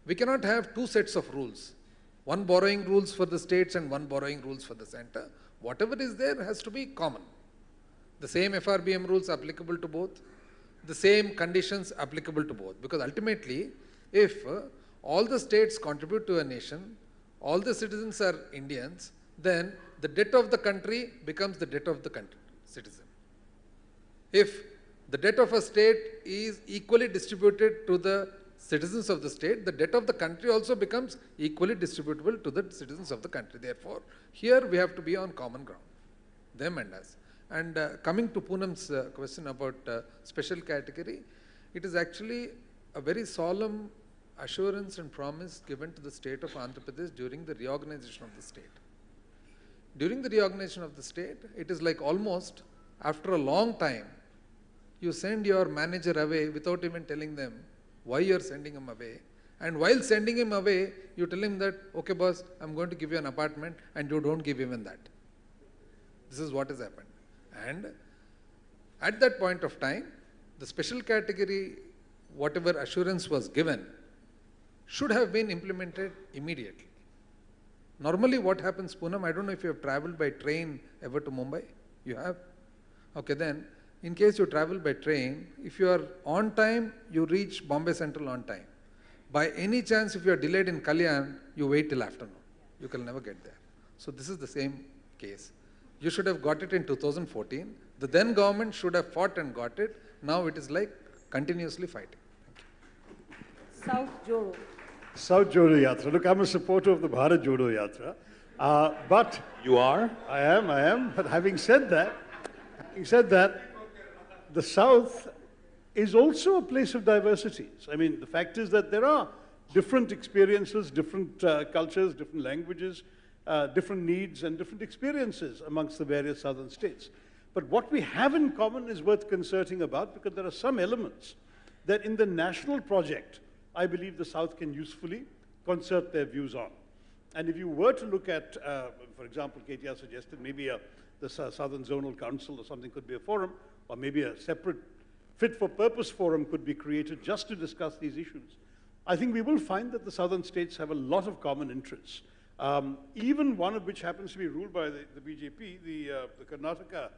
we cannot have two sets of rules. One borrowing rules for the states and one borrowing rules for the center. Whatever is there has to be common. The same FRBM rules applicable to both, the same conditions applicable to both. Because ultimately, if all the states contribute to a nation, all the citizens are Indians, then the debt of the country becomes the debt of the country, citizen. If the debt of a state is equally distributed to the citizens of the state, the debt of the country also becomes equally distributable to the citizens of the country. Therefore, here we have to be on common ground, them and us. And coming to Poonam's question about special category, it is actually a very solemn assurance and promise given to the state of Andhra Pradesh during the reorganization of the state. During the reorganization of the state, it is like almost after a long time, you send your manager away without even telling them why you are sending him away. And while sending him away, you tell him that, okay boss, I'm going to give you an apartment, and you don't give even that. This is what has happened. And at that point of time, the special category, whatever assurance was given, should have been implemented immediately. Normally what happens, Poonam, I don't know if you have traveled by train ever to Mumbai. You have? Okay, then, in case you travel by train, if you are on time, you reach Bombay Central on time. By any chance, if you are delayed in Kalyan, you wait till afternoon. You can never get there. So this is the same case. You should have got it in 2014. The then government should have fought and got it. Now it is like continuously fighting. South Jodo. South Jodo Yatra. Look, I'm a supporter of the Bharat Jodo Yatra. But You are? I am. But having said that, the South is also a place of diversities. I mean, the fact is that there are different experiences, different cultures, different languages, different needs and different experiences amongst the various southern states. But what we have in common is worth concerting about, because there are some elements that in the national project, I believe the South can usefully concert their views on. And if you were to look at, for example, KTR suggested maybe the Southern Zonal Council or something could be a forum, or maybe a separate fit-for-purpose forum could be created just to discuss these issues. I think we will find that the southern states have a lot of common interests, even one of which happens to be ruled by the BJP, the Karnataka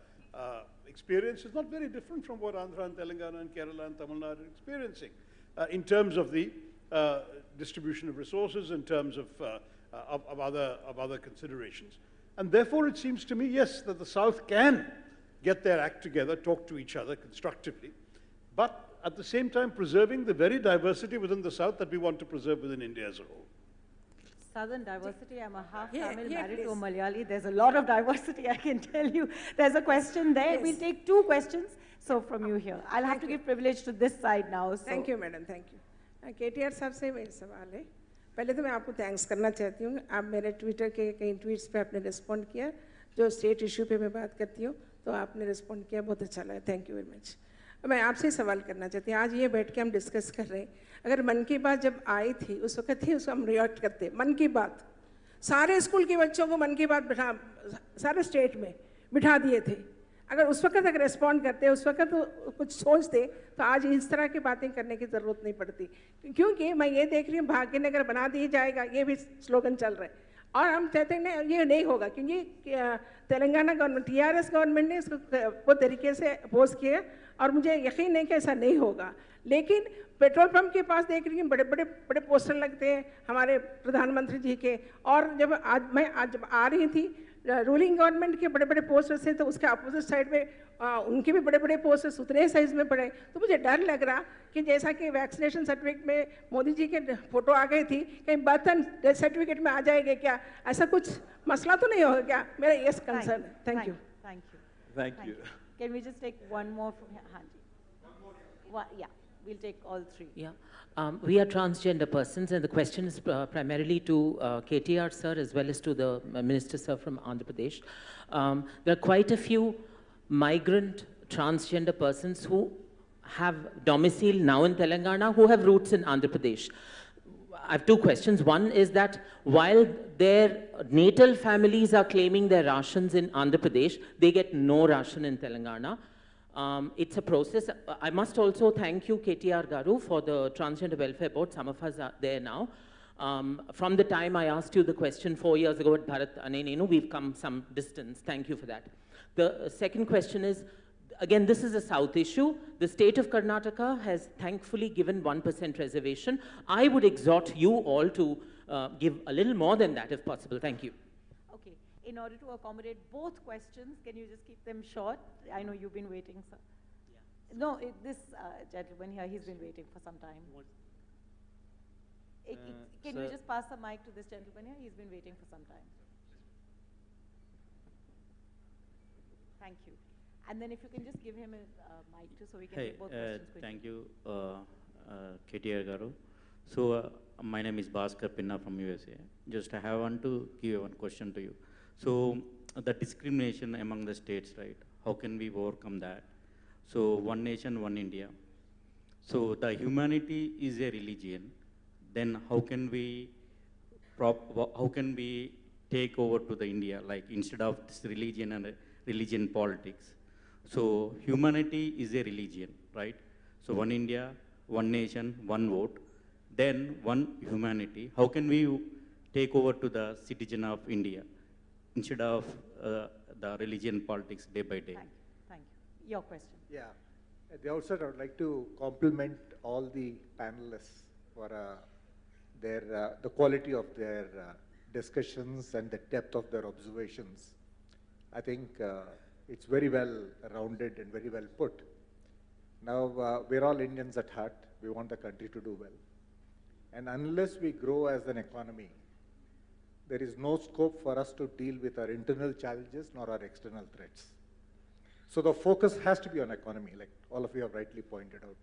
experience is not very different from what Andhra and Telangana and Kerala and Tamil Nadu are experiencing in terms of the distribution of resources, in terms of other considerations. And therefore, it seems to me, yes, that the South can get their act together, talk to each other constructively, but at the same time preserving the very diversity within the South that we want to preserve within India as a whole. Southern diversity, I'm a half Tamil married to a Malayali. There's a lot of diversity, I can tell you. There's a question there. Yes. We'll take two questions. So from you here. I'll have to give privilege to this side now. So. Thank you, madam. Thank you. KTR साहब से मेरा सवाल है. पहले तो मैं आपको thanks करना चाहती हूँ. आप मेरे ट्विटर के कई ट्वीट्स पे आपने रिस्पॉन्ड किया. जो स्टेट इशू पे मैं बात करती हूँ, तो आपने रिस्पॉन्ड किया, बहुत अच्छा लगा. Thank you very much. मैं आपसे सवाल करना चाहती हूँ. आज ये बैठ के हम डिस्कस कर रहे हैं. अगर मन की बात जब आई थी, उस वक्त थी, उसको हम रिएक्ट करते. मन की बात, सारे स्कूल के बच्चों को मन की बात बिठा, सारे स्टेट में बिठा दिए थे. अगर उस वक्त अगर रिस्पॉन्ड करते, उस वक्त तो कुछ सोचते, तो आज इस तरह की बातें करने की ज़रूरत नहीं पड़ती। क्योंकि मैं ये देख रही हूँ भाग्यनगर बना दिया जाएगा, ये भी स्लोगन चल रहा है, और हम चाहते हैं ये नहीं होगा, क्योंकि तेलंगाना गवर्नमेंट, TRS गवर्नमेंट ने इसको वो तरीके से अपोज किया, और मुझे यकीन नहीं कि ऐसा नहीं होगा। लेकिन पेट्रोल पंप के पास देख रही हूँ बड़े बड़े बड़े पोस्टर लगते हैं हमारे प्रधानमंत्री जी के, और जब आज आ रही थी रूलिंग गवर्नमेंट के बड़े बड़े पोस्टर्स थे, तो उसके अपोजिट साइड में उनके भी बड़े बड़े पोस्टर्स उतने साइज में पड़े। तो मुझे डर लग रहा कि जैसा कि वैक्सीनेशन सर्टिफिकेट में मोदी जी के फोटो आ गई थी, कहीं बर्तन सर्टिफिकेट में आ जाएंगे क्या, ऐसा कुछ मसला तो नहीं होगा क्या? मेरा ये कंसर्न है। Thank you. Thank you. Can we just take one more from here? Hanji. Yeah, we'll take all three. Yeah. We are transgender persons, and the question is primarily to KTR sir as well as to the Minister sir from Andhra Pradesh. There are quite a few migrant transgender persons who have domicile now in Telangana who have roots in Andhra Pradesh. I have two questions. One is that while their natal families are claiming their rations in Andhra Pradesh, they get no ration in Telangana. It's a process. I must also thank you, KTR Garu, for the Transgender Welfare Board. Some of us are there now. From the time I asked you the question 4 years ago at Bharat Anenenu, we've come some distance. Thank you for that. The second question is, again, this is a South issue. The state of Karnataka has thankfully given 1% reservation. I would exhort you all to give a little more than that if possible. Thank you. Okay. In order to accommodate both questions, can you just keep them short? I know you've been waiting, sir. Yeah. No, this gentleman here, he's been waiting for some time. Can you just pass the mic to this gentleman here? He's been waiting for some time. Thank you. And then if you can just give him a mic too, so we can take both questions quickly. Thank you, KTR Garu. So my name is Bhaskar Pinna from USA. Just I want to give one question to you. So the discrimination among the states, right? How can we overcome that? So one nation, one India. So the humanity is a religion. Then how can we take over to the India, like instead of this religion and religion politics? So humanity is a religion, right? So one India, one nation, one vote, then one humanity. How can we take over to the citizen of India instead of the religion politics day by day? Thank you. Your question. Yeah. At the outset, I would like to compliment all the panelists for the quality of their discussions and the depth of their observations. I think it's very well rounded and very well put. Now, we're all Indians at heart. We want the country to do well. And unless we grow as an economy, there is no scope for us to deal with our internal challenges nor our external threats. So the focus has to be on economy, like all of you have rightly pointed out.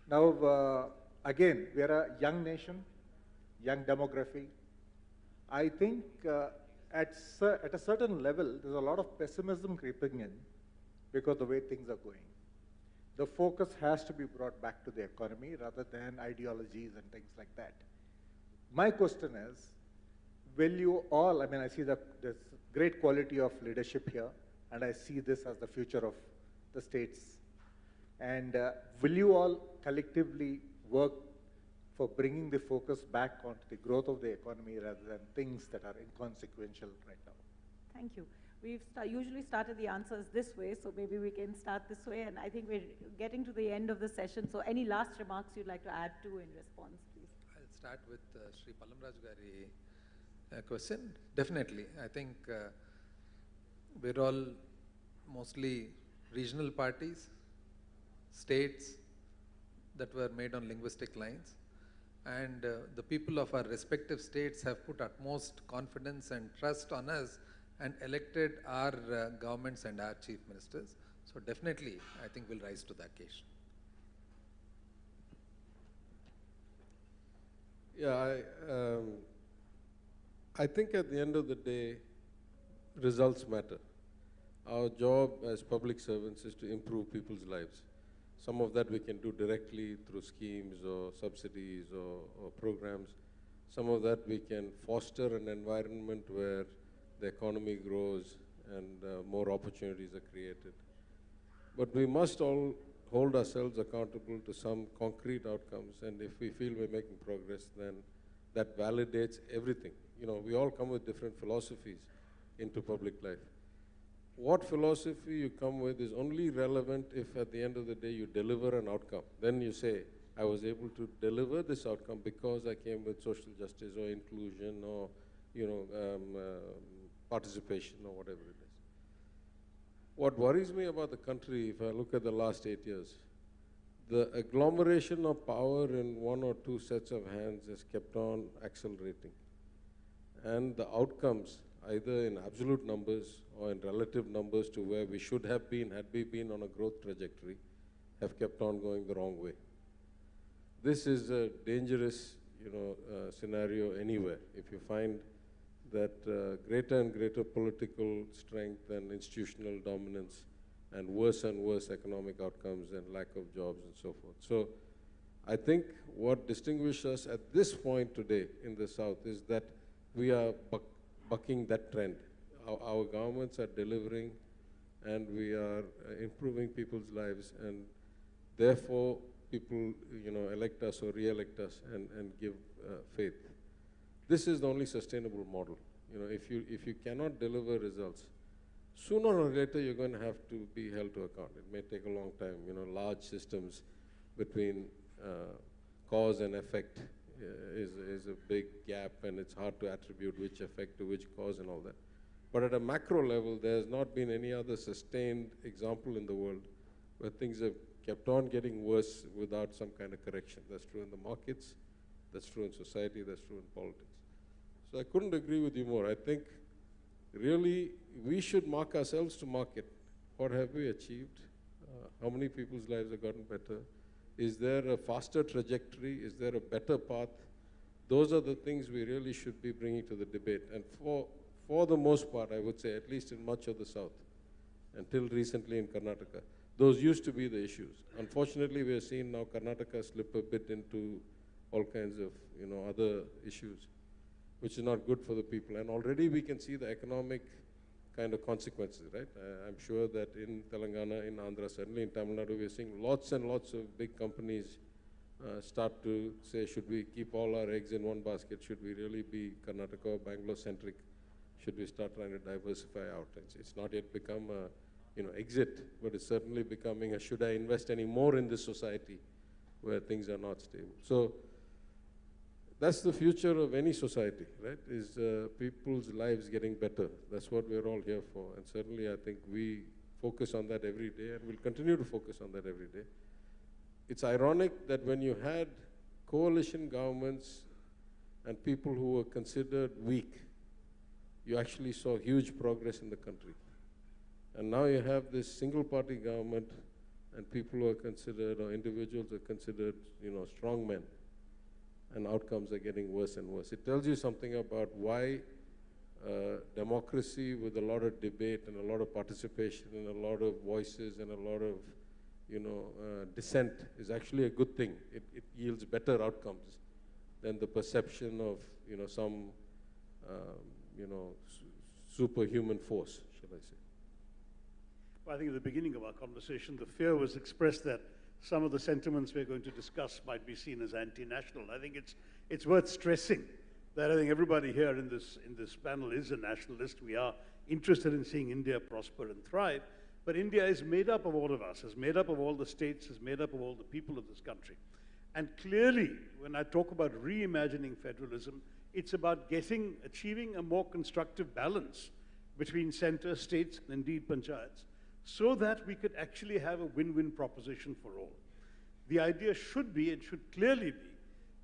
Now, again, we are a young nation, young demography. I think at a certain level, there's a lot of pessimism creeping in because of the way things are going. The focus has to be brought back to the economy rather than ideologies and things like that. My question is, will you all, I mean, I see this great quality of leadership here, and I see this as the future of the states. And will you all collectively work for bringing the focus back onto the growth of the economy rather than things that are inconsequential right now? Thank you. We've usually started the answers this way, so maybe we can start this way. And I think we're getting to the end of the session. So any last remarks you'd like to add to in response, please? I'll start with Sri Pallamraj Gari question. Definitely. I think we're all mostly regional parties, states that were made on linguistic lines. And the people of our respective states have put utmost confidence and trust on us and elected our governments and our chief ministers. So definitely, I think we'll rise to the occasion. Yeah, I think at the end of the day, results matter. Our job as public servants is to improve people's lives. Some of that we can do directly through schemes or subsidies or programs. Some of that we can foster an environment where the economy grows and more opportunities are created. But we must all hold ourselves accountable to some concrete outcomes, and if we feel we're making progress, then that validates everything. You know, we all come with different philosophies into public life. What philosophy you come with is only relevant if at the end of the day you deliver an outcome. Then you say, I was able to deliver this outcome because I came with social justice or inclusion or, you know, participation or whatever it is. What worries me about the country, if I look at the last 8 years, the agglomeration of power in one or two sets of hands has kept on accelerating. And the outcomes, either in absolute numbers or in relative numbers to where we should have been, had we been on a growth trajectory, have kept on going the wrong way. This is a dangerous, scenario anywhere. If you find that greater and greater political strength and institutional dominance and worse economic outcomes and lack of jobs and so forth. So I think what distinguishes us at this point today in the South is that we are bucking that trend. Our governments are delivering and we are improving people's lives, and therefore people elect us or re-elect us and give faith. This is the only sustainable model. If you cannot deliver results, sooner or later you're going to have to be held to account. It may take a long time. Large systems between cause and effect is a big gap, and it's hard to attribute which effect to which cause and all that. But at a macro level, there's not been any other sustained example in the world where things have kept on getting worse without some kind of correction. That's true in the markets, that's true in society, that's true in politics. So I couldn't agree with you more. I think really we should mark ourselves to market. What have we achieved? How many people's lives have gotten better? Is there a faster trajectory? Is there a better path? Those are the things we really should be bringing to the debate. And for the most part, I would say, at least in much of the South, until recently in Karnataka, those used to be the issues. Unfortunately, we are seeing now Karnataka slip a bit into all kinds of other issues, which is not good for the people. And already we can see the economic kind of consequences, right? I'm sure that in Telangana, in Andhra, certainly in Tamil Nadu, we're seeing lots and lots of big companies start to say, should we keep all our eggs in one basket? Should we really be Karnataka or Bangalore-centric? Should we start trying to diversify out? It's not yet become a exit, but it's certainly becoming a, should I invest any more in this society where things are not stable? So that's the future of any society, right? Is people's lives getting better. That's what we're all here for. And certainly I think we focus on that every day, and we'll continue to focus on that every day. It's ironic that when you had coalition governments and people who were considered weak, you actually saw huge progress in the country. And now you have this single-party government, and people who are considered, or individuals are considered, strong men, and outcomes are getting worse and worse. It tells you something about why democracy with a lot of debate and a lot of participation and a lot of voices and a lot of, dissent is actually a good thing. It yields better outcomes than the perception of, some, superhuman force, shall I say. Well, I think at the beginning of our conversation, the fear was expressed that some of the sentiments we're going to discuss might be seen as anti-national. I think it's worth stressing that I think everybody here in this panel is a nationalist. We are interested in seeing India prosper and thrive, but India is made up of all of us, is made up of all the states, is made up of all the people of this country. And clearly, when I talk about reimagining federalism, it's about achieving a more constructive balance between center, states, and indeed panchayats, so that we could actually have a win-win proposition for all. The idea should be, and should clearly be,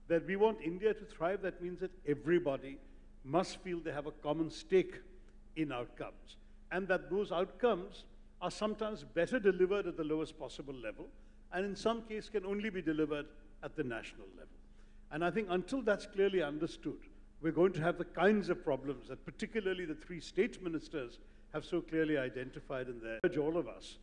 that we want India to thrive. That means that everybody must feel they have a common stake in outcomes, and that those outcomes are sometimes better delivered at the lowest possible level, and in some cases can only be delivered at the national level. And I think until that's clearly understood, we're going to have the kinds of problems that particularly the three state ministers have so clearly identified in there. I urge all of us